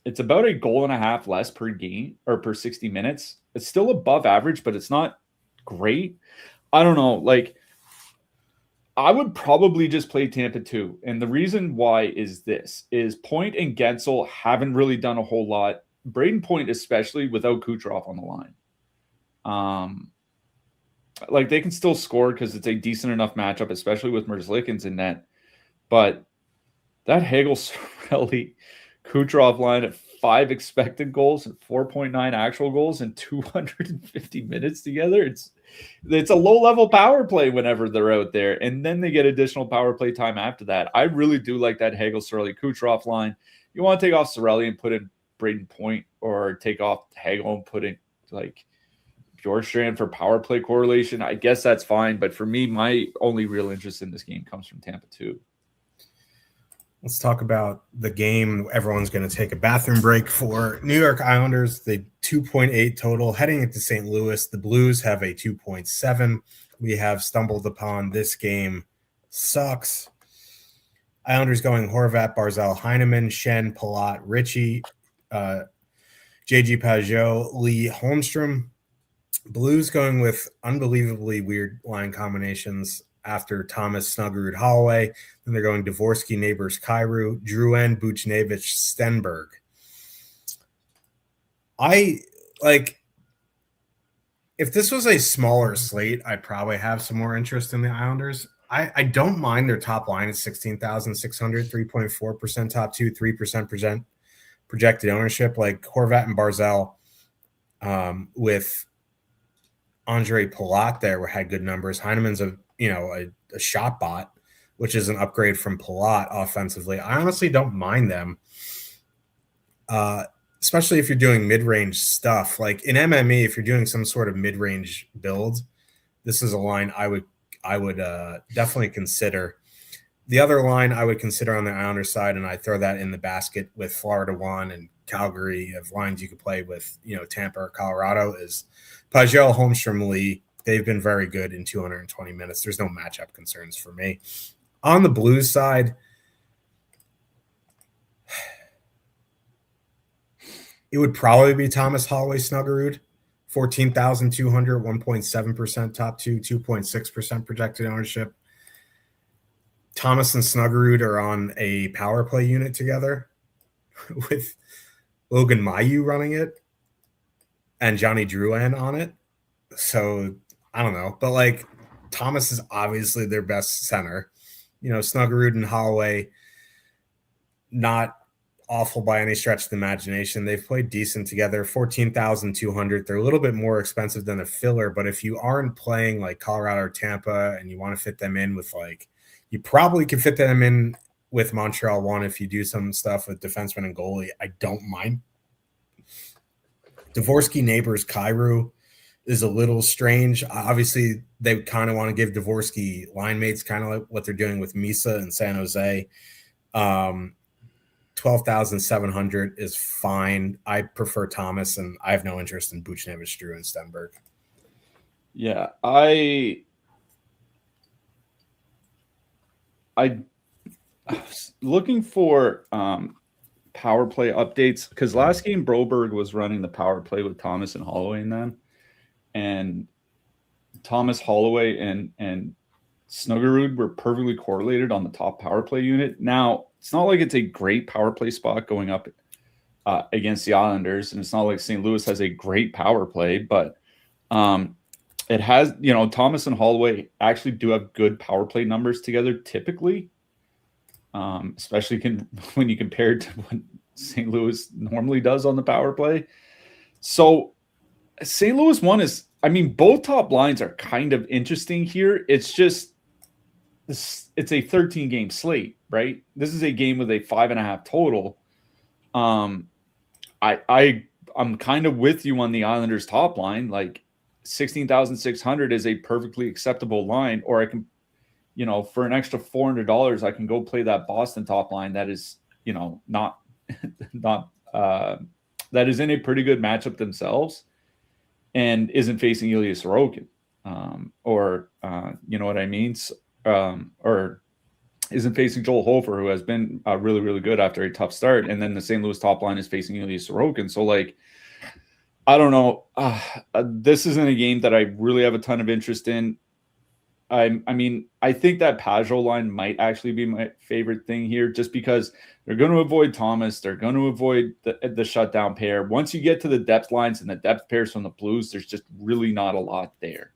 it's about a goal and a half less per game or per 60 minutes. It's still above average, but it's not great. I don't know. Like, I would probably just play Tampa 2. And the reason why is Point and Gensel haven't really done a whole lot. Braden Point, especially without Kucherov on the line. Like, they can still score because it's a decent enough matchup, especially with Merzlikins in net. But that Hagel, Sorelli, Kucherov line at 5 expected goals and 4.9 actual goals in 250 minutes together, it's a low-level power play whenever they're out there. And then they get additional power play time after that. I really do like that Hagel, Sorelli, Kucherov line. You want to take off Sorelli and put in Braden Point, or take off Hagel and put in, like, Bjorkstrand for power play correlation, I guess that's fine. But for me, my only real interest in this game comes from Tampa 2. Let's talk about the game. Everyone's going to take a bathroom break for New York Islanders. They 2.8 total heading into St. Louis. The Blues have a 2.7. We have stumbled upon this game. Sucks. Islanders going Horvat, Barzal, Heineman, Shen, Palat, Ritchie, JG Pajot, Lee, Holmstrom. Blues going with unbelievably weird line combinations after Thomas, Snuggerud, Holloway. Then they're going Dvorsky, Neighbors, Kyrou, Drouin, Buchnevich, Stenberg. If this was a smaller slate, I'd probably have some more interest in the Islanders. I don't mind their top line at 16,600, 3.4% top 2, 3% projected ownership. Like Horvat and Barzal with Andre Palat there had good numbers. Heineman's a shot bot, which is an upgrade from Palat offensively. I honestly don't mind them, especially if you're doing mid-range stuff. Like in MME, if you're doing some sort of mid-range build, this is a line I would definitely consider. The other line I would consider on the Islanders side, and I throw that in the basket with Florida 1 and Calgary of lines you could play with, Tampa or Colorado, is Pajot, Holmstrom, Lee. They've been very good in 220 minutes. There's no matchup concerns for me. On the Blues side, it would probably be Thomas, Holloway, Snuggerud. 14,200, 1.7% top 2, 2.6% projected ownership. Thomas and Snuggerud are on a power play unit together with Logan Mailloux running it and Johnny Drouin on it. So I don't know, but like Thomas is obviously their best center. Snuggerud and Holloway, not awful by any stretch of the imagination. They've played decent together. 14,200. They're a little bit more expensive than a filler, but if you aren't playing like Colorado or Tampa and you want to fit them in with you probably can fit them in with Montreal 1 if you do some stuff with defenseman and goalie. I don't mind. Dvorsky, Neighbors, Kyrou is a little strange. Obviously, they kind of want to give Dvorsky line mates, kind of like what they're doing with Misa and San Jose. 12,700 is fine. I prefer Thomas, and I have no interest in Buchnevich, Drew, and Stenberg. Yeah, I was looking for power play updates, because last game Broberg was running the power play with Thomas and Holloway in them, and Thomas, Holloway, and Snuggerud were perfectly correlated on the top power play unit. Now, it's not like it's a great power play spot going up against the Islanders, and it's not like St. Louis has a great power play, but it has, Thomas and Holloway actually do have good power play numbers together typically, especially when you compare it to what St. Louis normally does on the power play. So St. Louis one is, both top lines are kind of interesting here. It's just, it's a 13-game slate, right? This is a game with a 5.5 total. I'm kind of with you on the Islanders top line. Like 16,600 is a perfectly acceptable line, or I can, for an extra $400, I can go play that Boston top line. That is, not that is in a pretty good matchup themselves and isn't facing Ilya Sorokin, or you know what I mean? Or isn't facing Joel Hofer, who has been really, really good after a tough start. And then the St. Louis top line is facing Ilya Sorokin. So, I don't know. This isn't a game that I really have a ton of interest in. I think that Pajot line might actually be my favorite thing here, just because they're going to avoid Thomas. They're going to avoid the shutdown pair. Once you get to the depth lines and the depth pairs from the Blues, there's just really not a lot there.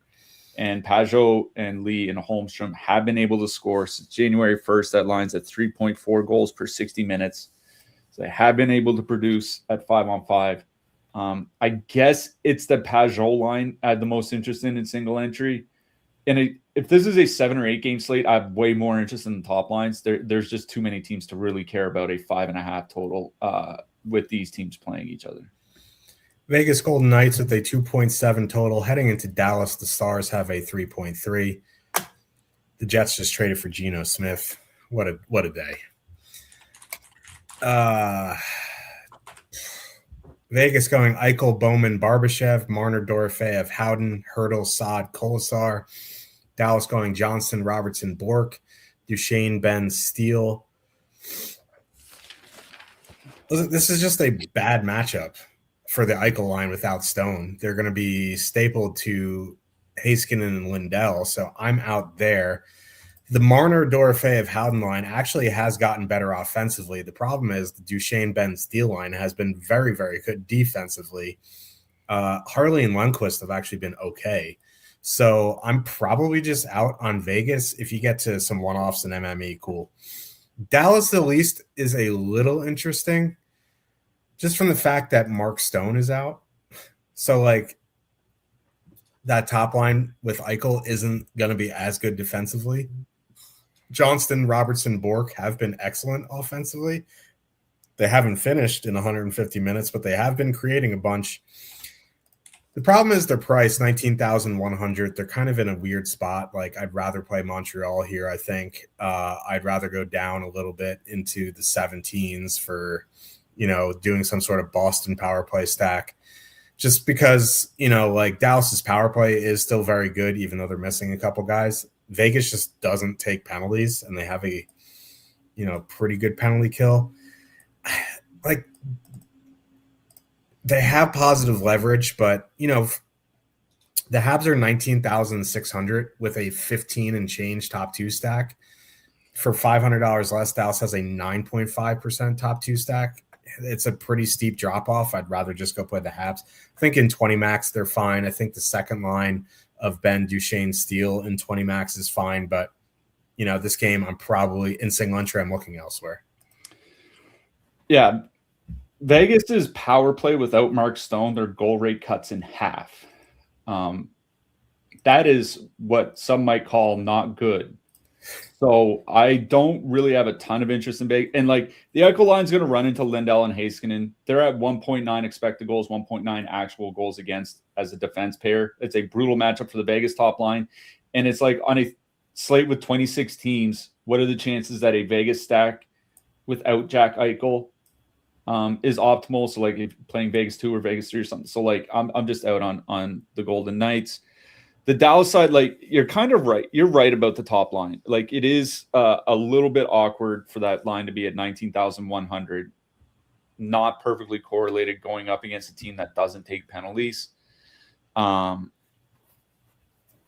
And Pajot and Lee and Holmstrom have been able to score since January 1st. That line's at 3.4 goals per 60 minutes. So they have been able to produce at 5-on-5. I guess it's the Pajot line I had the most interest in single entry. And if this is a 7 or 8 game slate, I have way more interest in the top lines. There's just too many teams to really care about a 5.5 total with these teams playing each other. Vegas Golden Knights with a 2.7 total. Heading into Dallas, the Stars have a 3.3. The Jets just traded for Geno Smith. What a day. Vegas going Eichel, Bowman, Barbashev, Marner, Dorofeyev, Howden, Hurdle, Saad, Kolasar. Dallas going Johnston, Robertson, Bork, Duchesne, Ben, Steele. This is just a bad matchup for the Eichel line without Stone. They're going to be stapled to Heiskanen and Lindell, so I'm out there. The Marner, Dorofeyev, Howden line actually has gotten better offensively. The problem is the Duchesne, Ben, Steele line has been very, very good defensively. Harley and Lundqvist have actually been okay. So I'm probably just out on Vegas. If you get to some one-offs and MME, cool. Dallas, at least, is a little interesting just from the fact that Mark Stone is out. So, that top line with Eichel isn't going to be as good defensively. Johnston, Robertson, Bork have been excellent offensively. They haven't finished in 150 minutes, but they have been creating a bunch. The problem is their price, $19,100. They're kind of in a weird spot. I'd rather play Montreal here, I think. I'd rather go down a little bit into the 17s for, doing some sort of Boston power play stack. Just because, Dallas's power play is still very good, even though they're missing a couple guys. Vegas just doesn't take penalties, and they have a, pretty good penalty kill. They have positive leverage, but, the Habs are 19,600 with a 15 and change top 2 stack. For $500 less, Dallas has a 9.5% top 2 stack. It's a pretty steep drop-off. I'd rather just go play the Habs. I think in 20 max, they're fine. I think the second line of Ben, Duchesne, Steele in 20 max is fine. But, this game, I'm probably in single entry. I'm looking elsewhere. Yeah. Vegas's power play without Mark Stone, their goal rate cuts in half. That is what some might call not good. So I don't really have a ton of interest in Vegas. And the Eichel line is going to run into Lindell and Heiskanen. They're at 1.9 expected goals, 1.9 actual goals against as a defense pair. It's a brutal matchup for the Vegas top line. And it's on a slate with 26 teams, what are the chances that a Vegas stack without Jack Eichel is optimal? So if you're playing Vegas 2 or Vegas 3 or something. So I'm just out on the Golden Knights. The Dallas side, you're kind of right. You're right about the top line. It is a little bit awkward for that line to be at 19,100. not perfectly correlated going up against a team that doesn't take penalties.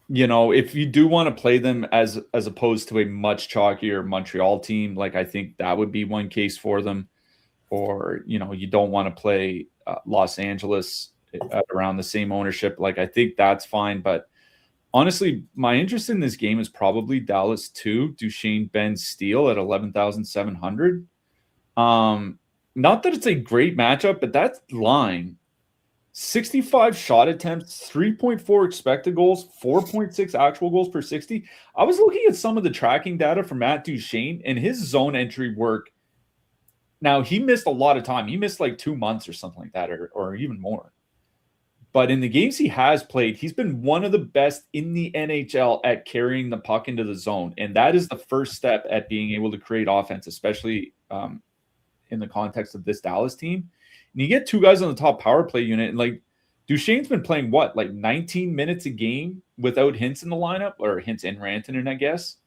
If you do want to play them as opposed to a much chalkier Montreal team, like I think that would be one case for them. Or, you don't want to play Los Angeles at around the same ownership. Like I think that's fine. But honestly, my interest in this game is probably Dallas 2, Duchesne, Ben, Steele at 11,700. Not that it's a great matchup, but that line, 65 shot attempts, 3.4 expected goals, 4.6 actual goals per 60. I was looking at some of the tracking data from Matt Duchesne, and his zone entry work. Now, he missed a lot of time. He missed like 2 months or something like that, or even more. But in the games he has played, he's been one of the best in the NHL at carrying the puck into the zone. And that is the first step at being able to create offense, especially in the context of this Dallas team. And you get 2 guys on the top power play unit. And like Duchesne's been playing 19 minutes a game without Hintz in the lineup, or Hintz and Rantanen, I guess.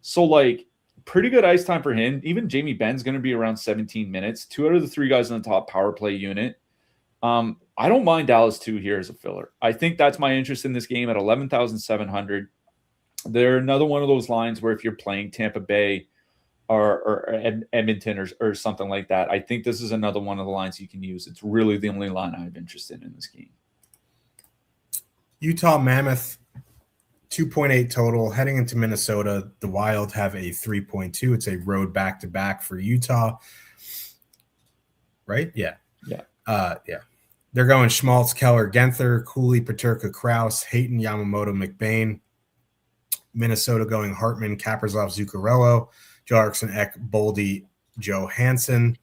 So like pretty good ice time for him. Even Jamie Benn's going to be around 17 minutes. 2 out of the 3 guys on the top power play unit. I don't mind Dallas 2 here as a filler. I think that's my interest in this game at 11,700. They're another one of those lines where if you're playing Tampa Bay or Edmonton or something like that, I think this is another one of the lines you can use. It's really the only line I have interest in this game. Utah Mammoth, 2.8 total. Heading into Minnesota, the Wild have a 3.2. It's a road back-to-back for Utah. Right? Yeah. Yeah. They're going Schmaltz, Keller, Genther, Cooley, Peterka, Krause, Hayton, Yamamoto, McBain. Minnesota going Hartman, Kaprizov, Zuccarello, Joe Eriksson, Ek, Boldy, Johansson.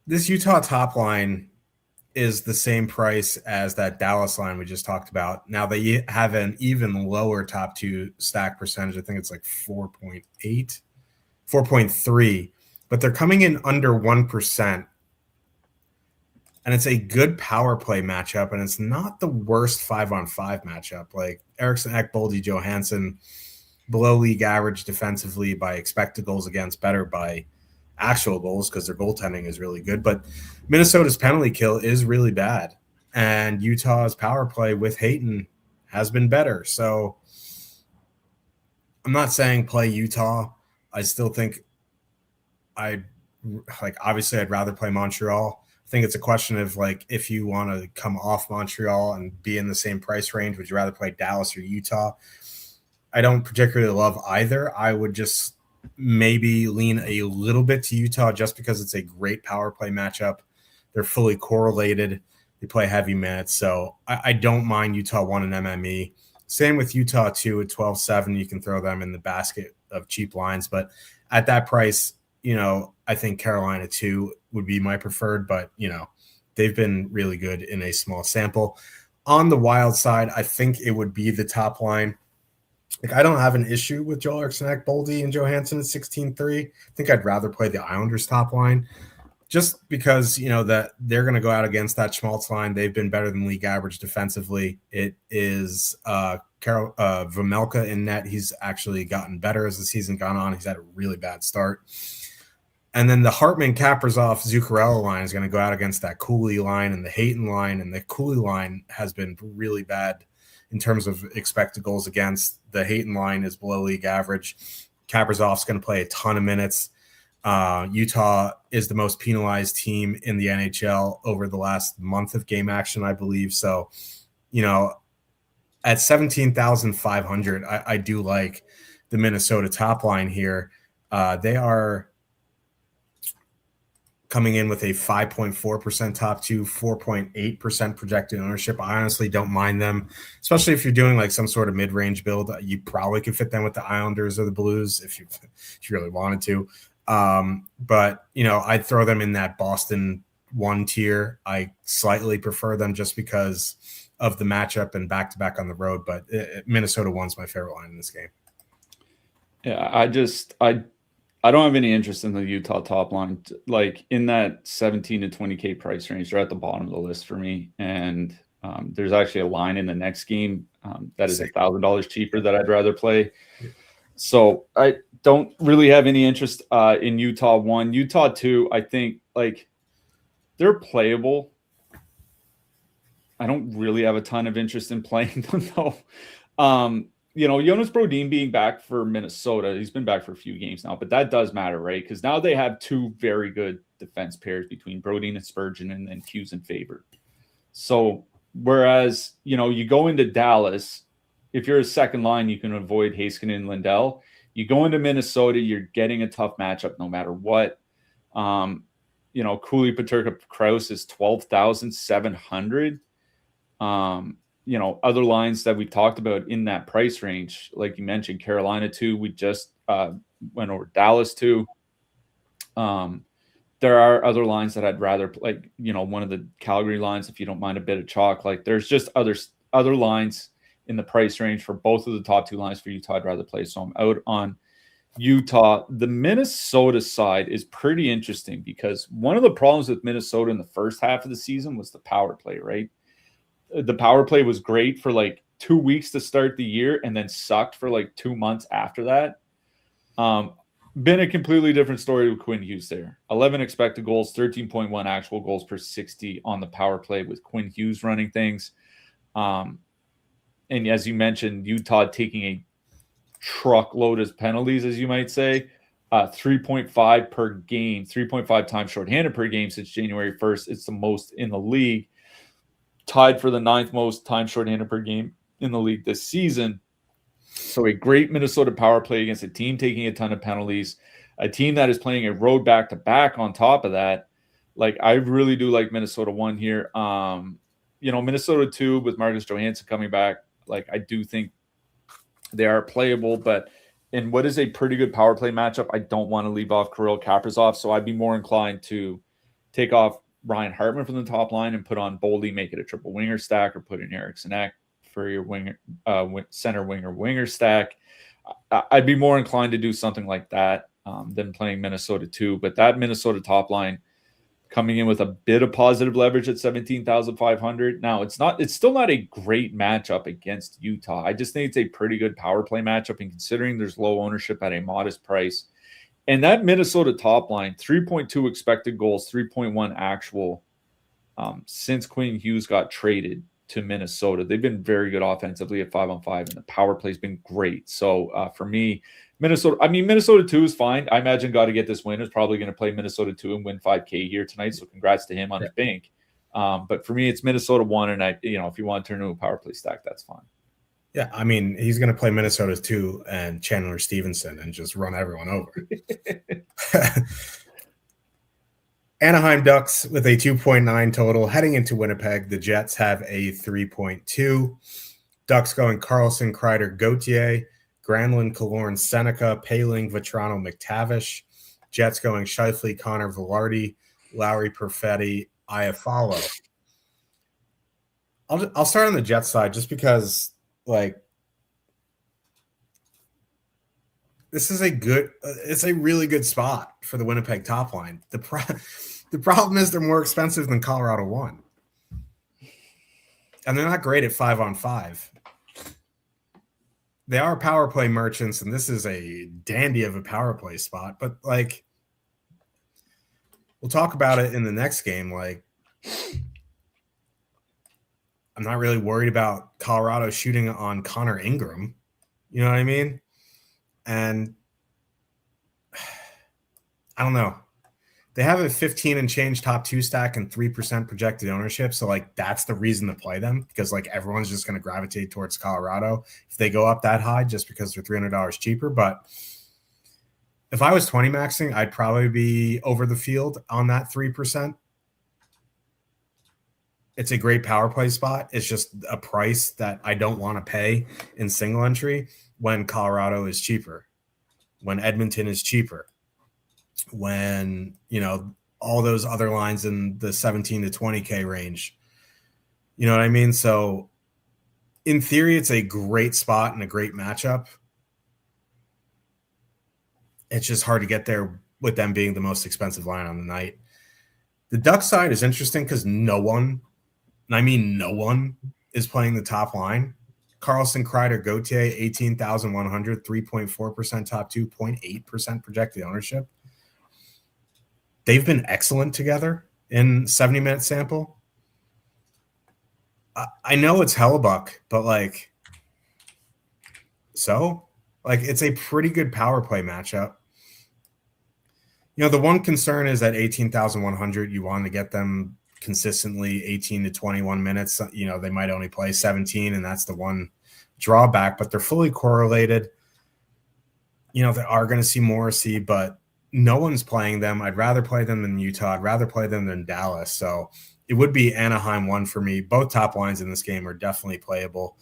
This Utah top line is the same price as that Dallas line we just talked about. Now they have an even lower top 2 stack percentage. I think it's like 4.8, 4.3. But they're coming in under 1%. And it's a good power play matchup, and it's not the worst 5-on-5 matchup. Like Eriksson, Ek, Boldy, Johansson, below league average defensively by expected goals against, better by actual goals because their goaltending is really good. But Minnesota's penalty kill is really bad, and Utah's power play with Hayton has been better. So I'm not saying play Utah. I still think obviously I'd rather play Montreal. I think it's a question of if you want to come off Montreal and be in the same price range, would you rather play Dallas or Utah? I don't particularly love either. I would just maybe lean a little bit to Utah just because it's a great power play matchup. They're fully correlated. They play heavy minutes. So I don't mind Utah 1 in MME. Same with Utah 2 at 12.7. You can throw them in the basket of cheap lines. But at that price, I think Carolina 2 would be my preferred, but, they've been really good in a small sample. On the Wild side, I think it would be the top line. I don't have an issue with Joel Eriksson, Boldy, and Johansson at 16.3. I think I'd rather play the Islanders top line just because, that they're going to go out against that Schmaltz line. They've been better than league average defensively. It is Vejmelka in net. He's actually gotten better as the season gone on. He's had a really bad start. And then the Hartman, Kaprizov, Zuccarello line is going to go out against that Cooley line and the Hayton line. And the Cooley line has been really bad in terms of expected goals against. The Hayton line is below league average. Kaprizov's going to play a ton of minutes. Utah is the most penalized team in the NHL over the last month of game action, I believe. So, at 17,500, I do like the Minnesota top line here. They are coming in with a 5.4% top 2, 4.8% projected ownership. I honestly don't mind them, especially if you're doing some sort of mid-range build. You probably could fit them with the Islanders or the Blues if you really wanted to. But, I'd throw them in that Boston 1 tier. I slightly prefer them just because of the matchup and back-to-back on the road. But Minnesota 1's my favorite line in this game. Yeah, I don't have any interest in the Utah top line. In that 17 to 20K price range, they're at the bottom of the list for me. And there's actually a line in the next game that is $1,000 cheaper that I'd rather play. So Don't really have any interest in Utah 1. Utah 2, I think, like, they're playable. I don't really have a ton of interest in playing them, though. Jonas Brodin being back for Minnesota, he's been back for a few games now, but that does matter, right? Because now they have two very good defense pairs between Brodin and Spurgeon, and then Hughes and Faber. So whereas, you go into Dallas, if you're a second line, you can avoid Heiskanen and Lindell. You go into Minnesota, you're getting a tough matchup no matter what. Cooley, Peterka, Krause is 12,700. Other lines that we talked about in that price range, like you mentioned, Carolina 2, we just went over Dallas 2. There are other lines that I'd rather, like, one of the Calgary lines, if you don't mind a bit of chalk. Like, there's just other lines in the price range for both of the top two lines for Utah I'd rather play. So I'm out on Utah. The Minnesota side is pretty interesting because one of the problems with Minnesota in the first half of the season was the power play, right? The power play was great for like 2 weeks to start the year and then sucked for like 2 months after that. Been a completely different story with Quinn Hughes there. 11 expected goals, 13.1 actual goals per 60 on the power play with Quinn Hughes running things. And as you mentioned, Utah taking a truckload of penalties, as you might say, 3.5 per game, 3.5 times shorthanded per game since January 1st. It's the most in the league, tied for the 9th most time shorthanded per game in the league this season. So a great Minnesota power play against a team taking a ton of penalties, a team that is playing a road back-to-back on top of that. Like, I really do like Minnesota 1 here. Minnesota 2 with Marcus Johansson coming back. Like, I do think they are playable, but in what is a pretty good power play matchup, I don't want to leave off Kirill Kaprizov. So I'd be more inclined to take off Ryan Hartman from the top line and put on Boldy, make it a triple winger stack, or put in Eriksson Ek for your winger, center winger stack. I'd be more inclined to do something like that than playing Minnesota 2. But that Minnesota top line coming in with a bit of positive leverage at 17,500. Now, it's still not a great matchup against Utah. I just think it's a pretty good power play matchup, and considering there's low ownership at a modest price. And that Minnesota top line, 3.2 expected goals, 3.1 actual since Quinn Hughes got traded to Minnesota. They've been very good offensively at 5-on-5, and the power play's been great. So for me, Minnesota 2 is fine. I imagine got to get this win is probably going to play Minnesota 2 and win 5K here tonight. So congrats to him on his bank. But for me, it's Minnesota 1. And if you want to turn into a power play stack, that's fine. Yeah. I mean, he's going to play Minnesota 2 and Chandler Stevenson and just run everyone over. Anaheim Ducks with a 2.9 total heading into Winnipeg. The Jets have a 3.2. Ducks going Carlson, Kreider, Gauthier, Granlund, Killorn, Seneca, Paling, Vetrano, McTavish. Jets going Scheifele, Connor, Velarde, Lowry, Perfetti, Iafallo. I'll start on the Jets side just because, like, this is it's a really good spot for the Winnipeg top line. The problem is they're more expensive than Colorado 1. And they're not great at 5-on-5. They are power play merchants, and this is a dandy of a power play spot. But, like, we'll talk about it in the next game. Like, I'm not really worried about Colorado shooting on Connor Ingram. You know what I mean? And I don't know. They have a 15 and change top 2 stack and 3% projected ownership. So, like, that's the reason to play them, because, like, everyone's just going to gravitate towards Colorado if they go up that high just because they're $300 cheaper. But if I was 20 maxing, I'd probably be over the field on that 3%. It's a great power play spot. It's just a price that I don't want to pay in single entry when Colorado is cheaper, when Edmonton is cheaper, when, all those other lines in the 17 to 20K range. You know what I mean? So in theory, it's a great spot and a great matchup. It's just hard to get there with them being the most expensive line on the night. The Duck side is interesting because no one, and I mean no one, is playing the top line. Carlson, Kreider, Gauthier, 18,100, 3.4% top 2, 0.8% projected ownership. They've been excellent together in 70-minute sample. I know it's Hellebuck, but like, so like it's a pretty good power play matchup. You know, the one concern is that 18,100, you want to get them consistently 18 to 21 minutes. You know, they might only play 17, and that's the one drawback, but they're fully correlated. You know, they are going to see Morrissey, but no one's playing them. I'd rather play them than Utah. I'd rather play them than Dallas. So it would be Anaheim 1 for me. Both top lines in this game are definitely playable.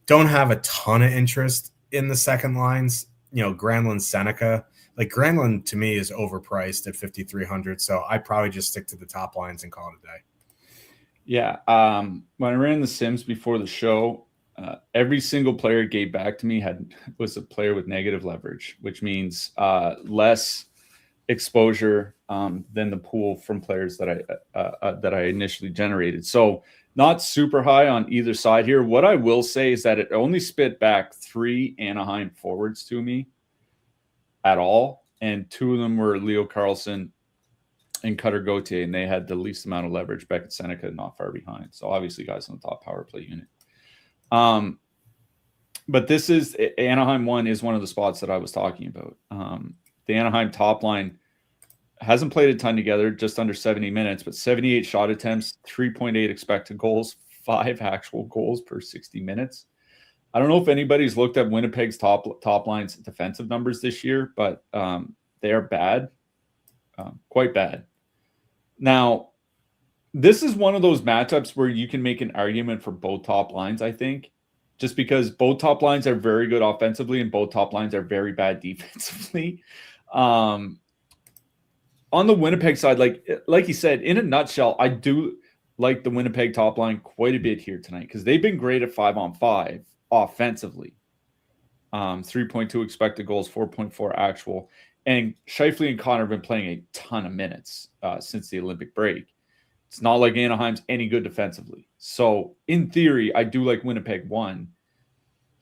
Don't have a ton of interest in the second lines. You know, Granlund, Seneca. Like, Granlund to me is overpriced at 5,300, so I'd probably just stick to the top lines and call it a day. Yeah. When I ran the Sims before the show, every single player it gave back to me was a player with negative leverage, which means less exposure than the pool from players that I initially generated. So not super high on either side here. What I will say is that it only spit back 3 Anaheim forwards to me at all, and 2 of them were Leo Carlson and Cutter Gauthier, and they had the least amount of leverage. Beckett, Seneca not far behind. So obviously guys on the top power play unit. But this is Anaheim 1 is one of the spots that I was talking about. The Anaheim top line hasn't played a ton together, just under 70 minutes, but 78 shot attempts, 3.8 expected goals, 5 actual goals per 60 minutes. I don't know if anybody's looked at Winnipeg's top line's defensive numbers this year, but they are bad, quite bad. Now, this is one of those matchups where you can make an argument for both top lines, I think, just because both top lines are very good offensively and both top lines are very bad defensively. On the Winnipeg side, like you said, in a nutshell, I do like the Winnipeg top line quite a bit here tonight because they've been great at 5-on-5 offensively. 3.2 expected goals, 4.4 actual. And Scheifele and Connor have been playing a ton of minutes since the Olympic break. It's not like Anaheim's any good defensively. So in theory, I do like Winnipeg 1.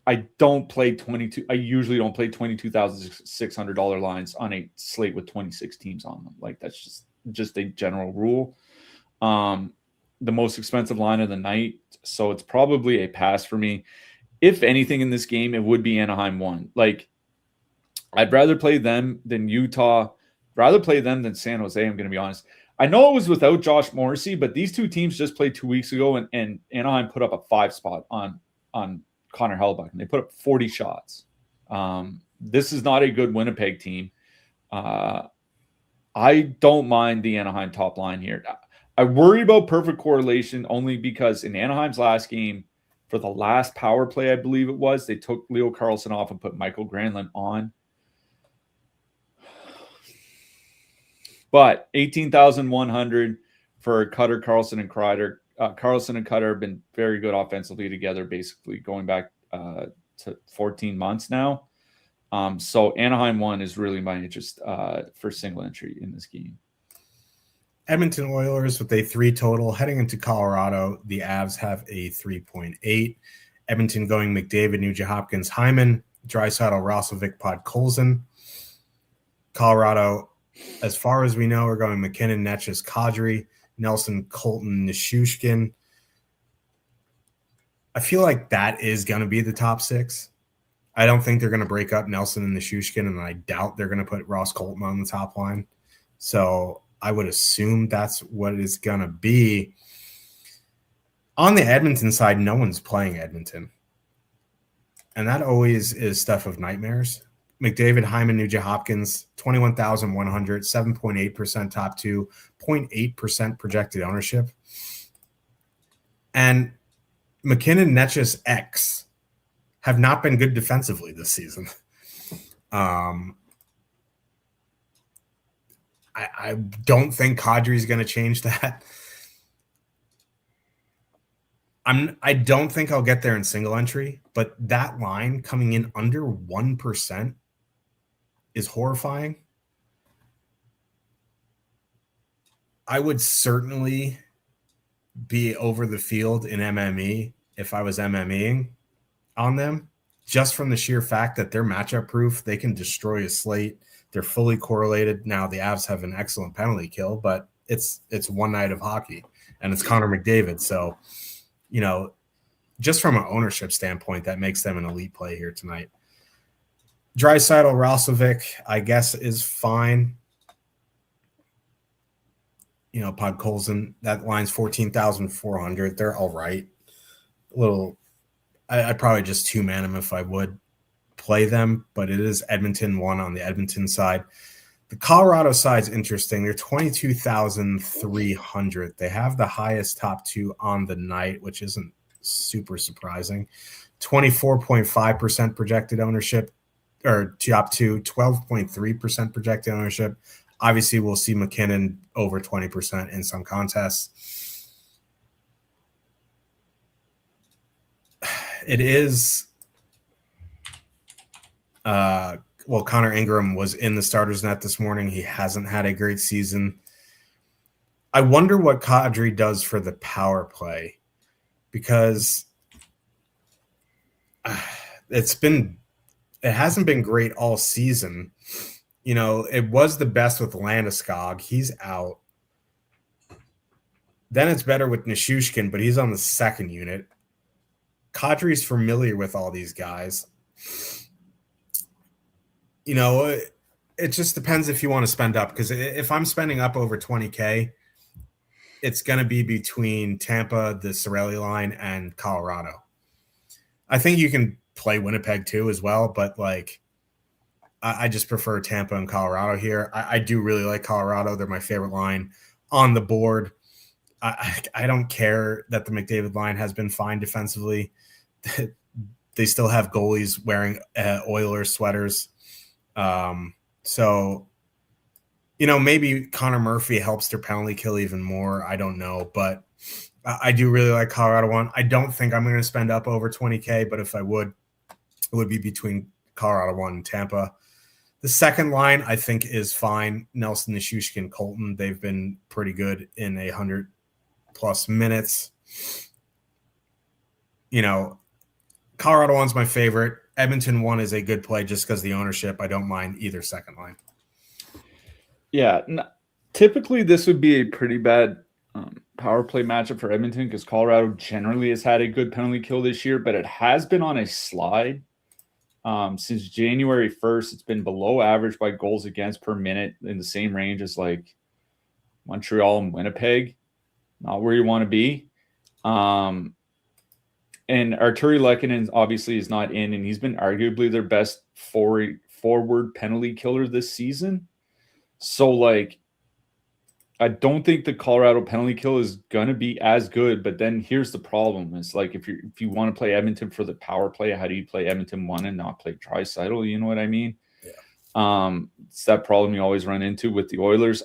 I usually don't play $22,600 lines on a slate with 26 teams on them. Like, that's just a general rule. The most expensive line of the night. So it's probably a pass for me. If anything in this game, it would be Anaheim 1. Like, I'd rather play them than Utah. Rather play them than San Jose, I'm going to be honest. I know it was without Josh Morrissey, but these two teams just played 2 weeks ago, and Anaheim put up a 5 spot on Connor Hellebuck, and they put up 40 shots. This is not a good Winnipeg team. I don't mind the Anaheim top line here. I worry about perfect correlation only because in Anaheim's last game, for the last power play, I believe it was, they took Leo Carlson off and put Michael Granlund on. But 18,100 for Cutter, Carlson, and Kreider. Carlson and Cutter have been very good offensively together, basically going back to 14 months now. So Anaheim 1 is really my interest for single entry in this game. Edmonton Oilers with a 3 total. Heading into Colorado, the Avs have a 3.8. Edmonton going McDavid, Nugent Hopkins, Hyman, Draisaitl, Roslovic, Podkolzin. Colorado, as far as we know, are going McKinnon, Netchus, Kadri, Nelson, Colton, Nishushkin. I feel like that is going to be the top 6. I don't think they're going to break up Nelson and Nishushkin, and I doubt they're going to put Ross Colton on the top line. So I would assume that's what it's going to be. On the Edmonton side, no one's playing Edmonton. And that always is stuff of nightmares. McDavid, Hyman, Nugent Hopkins, 21,100, 7.8% top 2, 0.8% projected ownership. And McKinnon, Netchus, X have not been good defensively this season. I don't think Kadri is going to change that. I don't think I'll get there in single entry, but that line coming in under 1% is horrifying. I would certainly be over the field in MME if I was MMEing. on them just from the sheer fact that they're matchup proof. They can destroy a slate. They're fully correlated. Now the Avs have an excellent penalty kill, but it's one night of hockey, and it's Connor McDavid. So, just from an ownership standpoint, that makes them an elite play here tonight. Draisaitl, Ralstovic, I guess, is fine. Podkolzin, that line's 14,400. They're all right. I'd probably just two-man them if I would play them, but it is Edmonton 1 on the Edmonton side. The Colorado side's interesting. They're 22,300. They have the highest top two on the night, which isn't super surprising. 24.5% projected ownership, or top two, 12.3% projected ownership. Obviously, we'll see McKinnon over 20% in some contests. It is Connor Ingram was in the starters net this morning. He hasn't had a great season. I wonder what Kadri does for the power play, because it hasn't been great all season. It was the best with Landeskog. He's out. Then it's better with Nichushkin, but he's on the second unit. Kadri's familiar with all these guys. It just depends if you want to spend up, because if I'm spending up over 20K, it's going to be between Tampa, the Cirelli line, and Colorado. I think you can play Winnipeg too as well, but I just prefer Tampa and Colorado here. I do really like Colorado. They're my favorite line on the board. I don't care that the McDavid line has been fine defensively. They still have goalies wearing Oilers sweaters. Maybe Connor Murphy helps their penalty kill even more. I don't know, but I do really like Colorado 1. I don't think I'm going to spend up over 20K, but if I would, it would be between Colorado 1 and Tampa. The second line, I think, is fine. Nelson, Nichushkin, Colton, they've been pretty good in 100-plus minutes. Colorado 1's my favorite. Edmonton 1 is a good play just because the ownership. I don't mind either second line. Yeah, typically this would be a pretty bad power play matchup for Edmonton, because Colorado generally has had a good penalty kill this year, but it has been on a slide. Since January 1st, it's been below average by goals against per minute, in the same range as Montreal and Winnipeg. Not where you want to be. And Arturi Lehkonen obviously is not in, and he's been arguably their best forward penalty killer this season. So, I don't think the Colorado penalty kill is going to be as good, but then here's the problem. It's if you want to play Edmonton for the power play, how do you play Edmonton 1 and not play Draisaitl? You know what I mean? Yeah. It's that problem you always run into with the Oilers.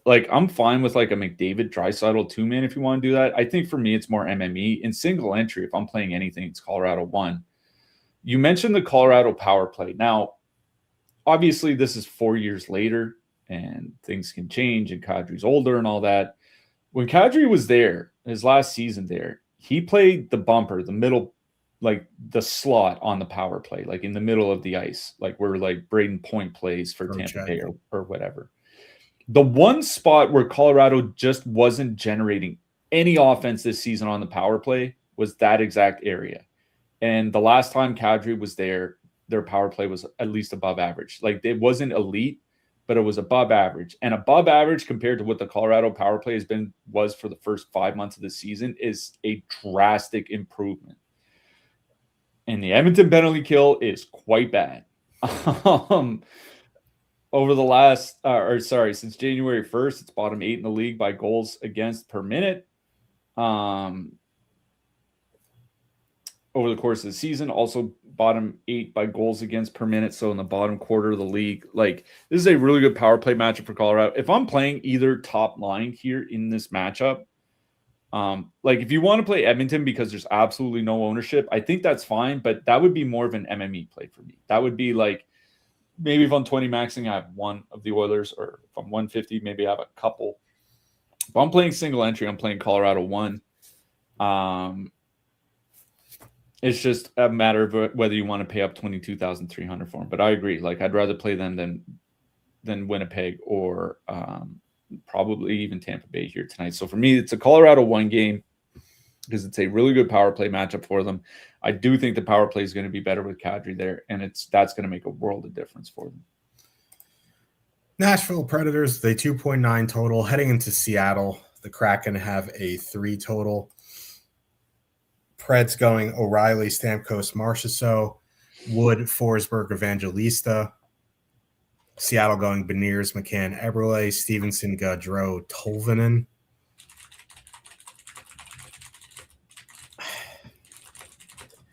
I'm fine with a McDavid Draisaitl 2-man if you want to do that. I think for me, it's more MME. In single entry, if I'm playing anything, it's Colorado 1. You mentioned the Colorado power play. Now, obviously, this is 4 years later, and things can change, and Kadri's older and all that. When Kadri was there, his last season there, he played the bumper, the middle, the slot on the power play, in the middle of the ice, where Braden Point plays for Tampa Bay or whatever. The one spot where Colorado just wasn't generating any offense this season on the power play was that exact area. And the last time Kadri was there, their power play was at least above average. It wasn't elite, but it was above average. And above average compared to what the Colorado power play was for the first 5 months of the season is a drastic improvement. And the Edmonton penalty kill is quite bad. Over the last, since January 1st, it's bottom 8 in the league by goals against per minute. Over the course of the season, also bottom 8 by goals against per minute. So in the bottom quarter of the league, this is a really good power play matchup for Colorado. If I'm playing either top line here in this matchup, if you want to play Edmonton because there's absolutely no ownership, I think that's fine, but that would be more of an MME play for me. That would be maybe if I'm 20 maxing, I have one of the Oilers, or if I'm 150, maybe I have a couple. If I'm playing single entry, I'm playing Colorado 1. It's just a matter of whether you want to pay up 22,300 for him. But I agree. Like, I'd rather play them than Winnipeg or probably even Tampa Bay here tonight. So for me, it's a Colorado 1 game because it's a really good power play matchup for them. I do think the power play is going to be better with Kadri there, and that's going to make a world of difference for them. Nashville Predators, they 2.9 total. Heading into Seattle, the Kraken have a 3 total. Preds going O'Reilly, Stamkos, Marchessault, Wood, Forsberg, Evangelista. Seattle going Beniers, McCann, Eberle, Stevenson, Gaudreau, Tolvanen.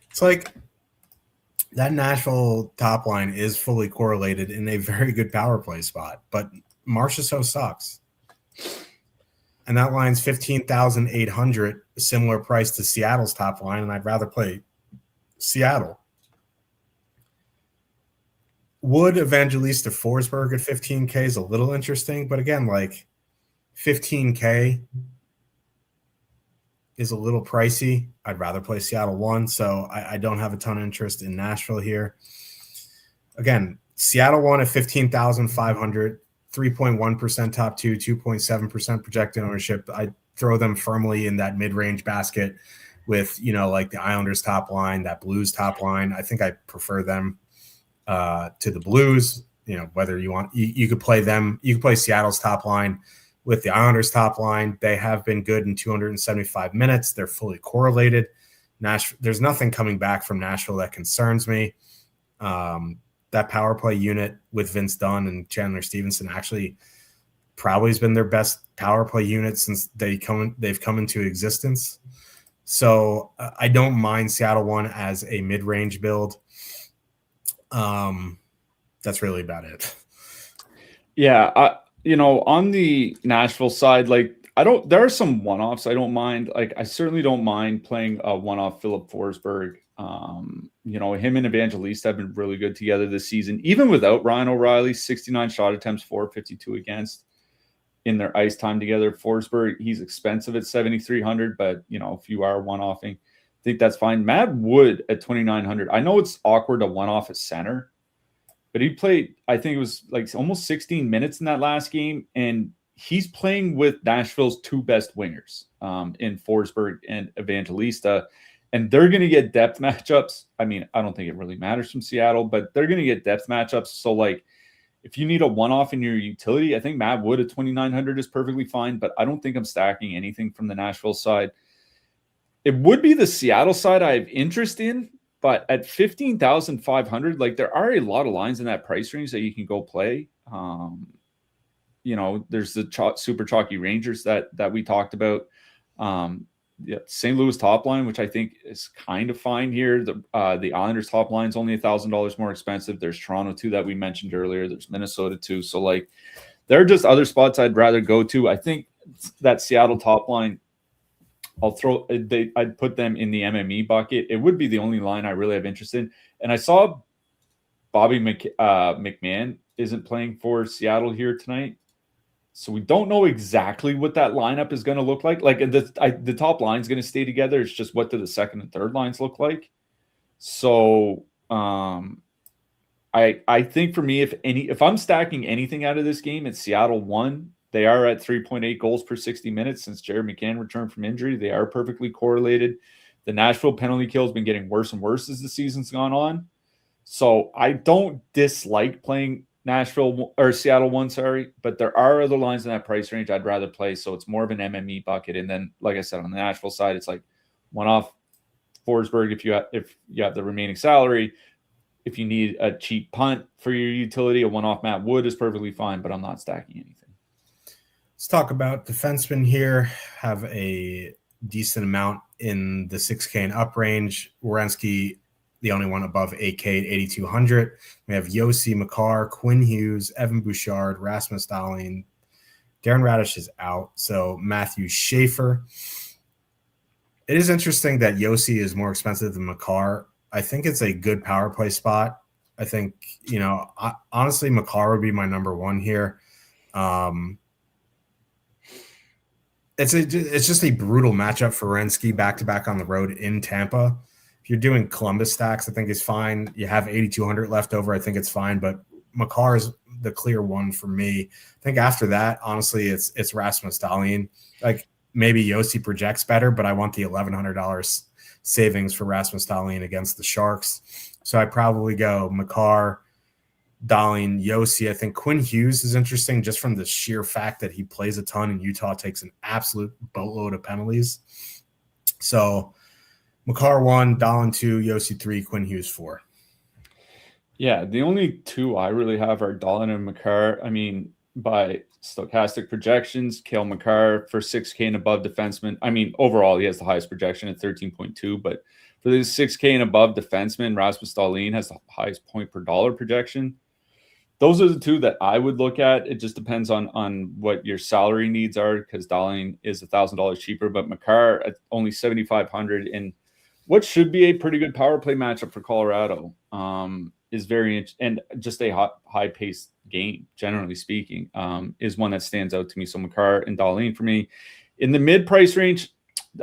It's like that Nashville top line is fully correlated in a very good power play spot, but Marchessault sucks. And that line's 15,800, a similar price to Seattle's top line, and I'd rather play Seattle. Wood, Evangelista, Forsberg at 15K is a little interesting, but again, like 15K is a little pricey. I'd rather play Seattle 1, so I don't have a ton of interest in Nashville here. Again, Seattle 1 at 15,500, 3.1% top 2, 2.7% projected ownership. I throw them firmly in that mid-range basket with, like the Islanders top line, that Blues top line. I think I prefer them to the Blues. Whether you want, you could play them. You could play Seattle's top line with the Islanders top line. They have been good in 275 minutes. They're fully correlated. There's nothing coming back from Nashville that concerns me. That power play unit with Vince Dunn and Chandler Stevenson actually probably has been their best power play unit since they've come into existence. So I don't mind Seattle 1 as a mid-range build. That's really about it. Yeah, on the Nashville side, there are some one-offs I don't mind. Like, I certainly don't mind playing a one-off Philip Forsberg. Him and Evangelista have been really good together this season, even without Ryan O'Reilly. 69 shot attempts, 452 against in their ice time together. Forsberg, he's expensive at 7,300, but if you are one-offing, I think that's fine. Matt Wood at 2,900. I know it's awkward to one-off at center, but he played, I think it was like almost 16 minutes in that last game, and he's playing with Nashville's 2 best wingers in Forsberg and Evangelista. And they're going to get depth matchups. I mean, I don't think it really matters from Seattle, but they're going to get depth matchups. So, if you need a one-off in your utility, I think Matt Wood at 2,900 is perfectly fine, but I don't think I'm stacking anything from the Nashville side. It would be the Seattle side I have interest in, but at 15,500, there are a lot of lines in that price range that you can go play. There's the super chalky Rangers that we talked about. St. Louis top line, which I think is kind of fine here. The Islanders top line is only $1,000 more expensive. There's Toronto too that we mentioned earlier. There's Minnesota too. So there are just other spots I'd rather go to. I think that Seattle top line, I'd put them in the MME bucket. It would be the only line I really have interest in. And I saw Bobby McMahon isn't playing for Seattle here tonight. So we don't know exactly what that lineup is going to look like. The top line is going to stay together. It's just what do the second and third lines look like. So I think for me, if I'm stacking anything out of this game, it's Seattle 1. They are at 3.8 goals per 60 minutes since Jared McCann returned from injury. They are perfectly correlated. The Nashville penalty kill has been getting worse and worse as the season's gone on. So I don't dislike playing Seattle 1, but there are other lines in that price range I'd rather play. So it's more of an MME bucket. And then, like I said, on the Nashville side, it's like one-off Forsberg if you have the remaining salary. If you need a cheap punt for your utility, a one-off Matt Wood is perfectly fine, but I'm not stacking anything. Let's talk about defensemen here. Have a decent amount in the 6K and up range. Werenski, the only one above 8K at 8,200. We have Yossi, Makar, Quinn Hughes, Evan Bouchard, Rasmus Dahlin. Darren Radish is out, so Matthew Schaefer. It is interesting that Yossi is more expensive than Makar. I think it's a good power play spot. I think, honestly, Makar would be my number 1 here. It's just a brutal matchup for Werenski back-to-back on the road in Tampa. If you're doing Columbus stacks, I think it's fine. You have 8,200 left over. I think it's fine. But Makar is the clear one for me. I think after that, honestly, it's Rasmus Dahlin. Like maybe Yossi projects better, but I want the $1,100 savings for Rasmus Dahlin against the Sharks. So I probably go Makar, Dahlin, Yossi. I think Quinn Hughes is interesting just from the sheer fact that he plays a ton and Utah takes an absolute boatload of penalties. So Makar 1, Dahlin 2, Yossi 3, Quinn Hughes 4. Yeah, the only two I really have are Dahlin and Makar. I mean, by Stokastic projections, Cale Makar for 6K and above defenseman. I mean, overall, he has the highest projection at 13.2, but for the 6K and above defenseman, Rasmus Dahlin has the highest point per dollar projection. Those are the two that I would look at. It just depends on what your salary needs are, because Dahlin is $1,000 cheaper, but Makar at only 7,500 in what should be a pretty good power play matchup for Colorado. Is very and just a high-paced game, generally speaking, is one that stands out to me. So Makar and Dahlin for me. In the mid-price range,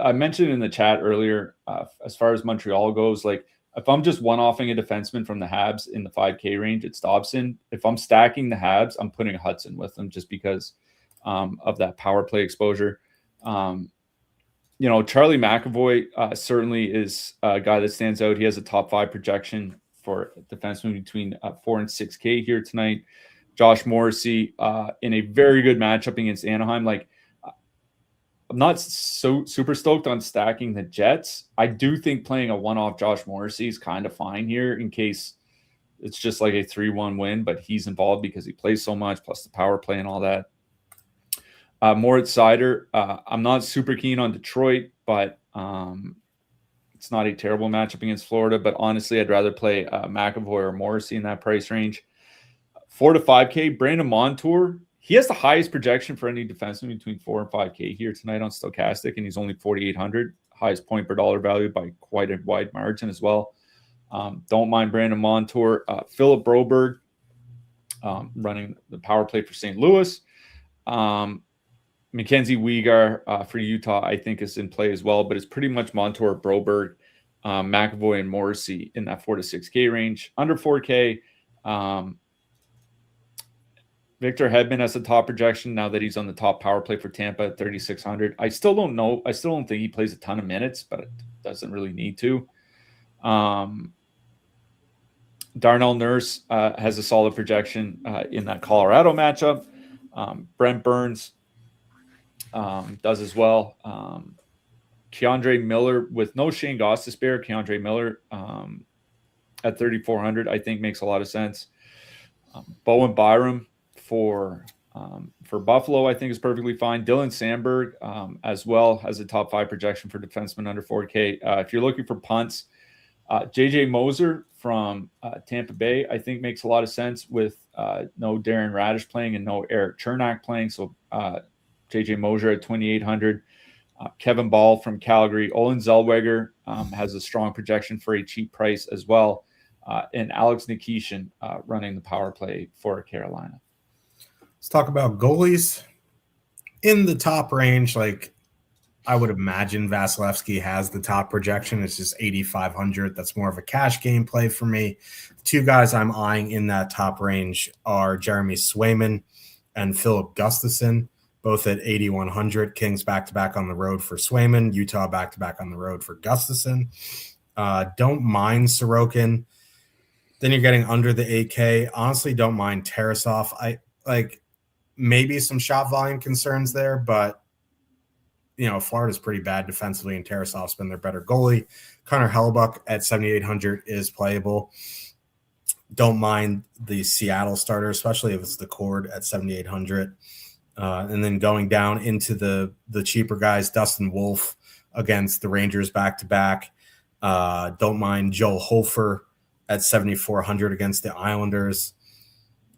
I mentioned in the chat earlier, as far as Montreal goes, like if I'm just one-offing a defenseman from the Habs in the 5K range, it's Dobson. If I'm stacking the Habs, I'm putting Hudson with them just because of that power play exposure. Charlie McAvoy certainly is a guy that stands out. He has a top 5 projection for defensemen between 4 and 6K here tonight. Josh Morrissey in a very good matchup against Anaheim. Like, I'm not so super stoked on stacking the Jets. I do think playing a one-off Josh Morrissey is kind of fine here in case it's just like a 3-1 win, but he's involved because he plays so much, plus the power play and all that. Moritz Seider, I'm not super keen on Detroit, but it's not a terrible matchup against Florida. But honestly, I'd rather play McAvoy or Morrissey in that price range. 4 to 5K, Brandon Montour. He has the highest projection for any defenseman between 4 and 5K here tonight on Stokastic, and he's only 4,800. Highest point per dollar value by quite a wide margin as well. Don't mind Brandon Montour. Philip Broberg running the power play for St. Louis. Mackenzie Weegar for Utah, I think, is in play as well, but it's pretty much Montour, Broberg, McAvoy, and Morrissey in that 4 to 6K range. Under 4K, Victor Hedman has the top projection now that he's on the top power play for Tampa at 3,600. I still don't know. I still don't think he plays a ton of minutes, but it doesn't really need to. Darnell Nurse has a solid projection in that Colorado matchup. Brent Burns does as well. Keandre Miller with no Shane Goss to spare. Keandre Miller at 3,400, I think makes a lot of sense. Bowen Byram for Buffalo, I think is perfectly fine. Dylan Sandberg as well has a top 5 projection for defensemen under 4K. If you're looking for punts, JJ Moser from Tampa Bay, I think makes a lot of sense with no Darren Radish playing and no Eric Chernak playing. So JJ Moser at 2,800. Kevin Ball from Calgary. Olin Zellweger has a strong projection for a cheap price as well. And Alex Nikishin running the power play for Carolina. Let's talk about goalies in the top range. Like, I would imagine Vasilevsky has the top projection. It's just 8,500. That's more of a cash game play for me. The 2 guys I'm eyeing in that top range are Jeremy Swayman and Philip Gustafson, both at 8,100. Kings back-to-back on the road for Swayman. Utah back-to-back on the road for Gustafson. Don't mind Sorokin. Then you're getting under the 8K. Honestly, don't mind Tarasov. I like maybe some shot volume concerns there, but Florida's pretty bad defensively, and Tarasov's been their better goalie. Connor Hellebuyck at 7,800 is playable. Don't mind the Seattle starter, especially if it's the Cord at 7,800. And then going down into the cheaper guys, Dustin Wolf against the Rangers back-to-back. Don't mind Joel Hofer at 7,400 against the Islanders.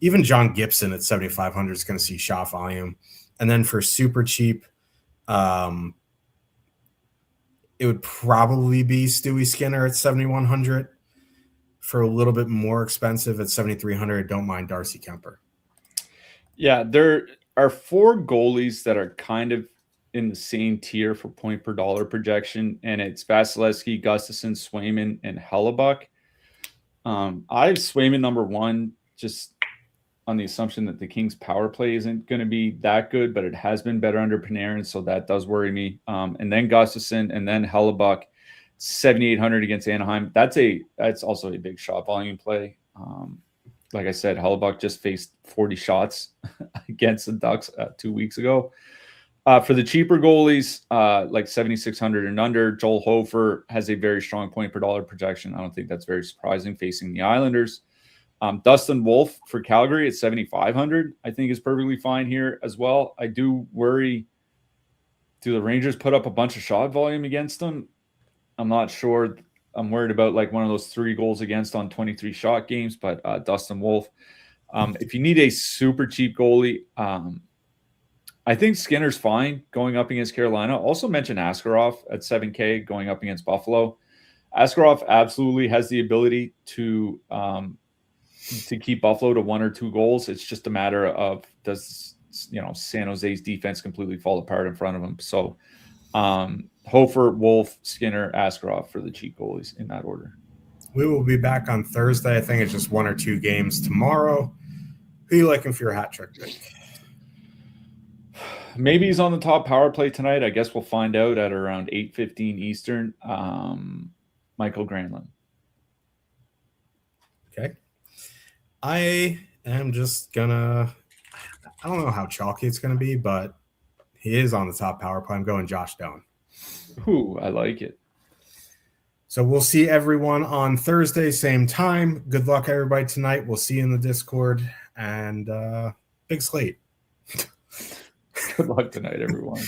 Even John Gibson at 7,500 is going to see shot volume. And then for super cheap, it would probably be Stewie Skinner at 7,100. For a little bit more expensive at 7,300, don't mind Darcy Kemper. Yeah, there are 4 goalies that are kind of in the same tier for point per dollar projection, and it's Vasilevsky, Gustafsson, Swayman, and Hellebuck. I have Swayman number 1, just on the assumption that the Kings power play isn't going to be that good, but it has been better under Panarin, so that does worry me. And then Gustafsson, and then Hellebuck, 7,800 against Anaheim. That's also a big shot volume play. Like I said, Hellebuck just faced 40 shots against the Ducks 2 weeks ago. For the cheaper goalies, like 7,600 and under, Joel Hofer has a very strong point per dollar projection. I don't think that's very surprising facing the Islanders. Dustin Wolf for Calgary at 7,500, I think is perfectly fine here as well. I do worry, do the Rangers put up a bunch of shot volume against them? I'm not sure. I'm worried about like one of those 3 goals against on 23 shot games, but Dustin Wolf. If you need a super cheap goalie, I think Skinner's fine going up against Carolina. Also mention Askarov at 7K going up against Buffalo. Askarov absolutely has the ability to keep Buffalo to 1 or 2 goals. It's just a matter of, does San Jose's defense completely fall apart in front of him? So Hofer, Wolf, Skinner, Askarov for the cheap goalies in that order. We will be back on Thursday. I think it's just 1 or 2 games tomorrow. Who are you liking for your hat trick pick? Maybe he's on the top power play tonight. I guess we'll find out at around 8:15 Eastern. Michael Granlund. Okay. I am just gonna, I don't know how chalky it's gonna be, but he is on the top power play. I'm going Josh Doan. Ooh, I like it. So we'll see everyone on Thursday, same time. Good luck, everybody, tonight. We'll see you in the Discord, and big slate. Good luck tonight, everyone.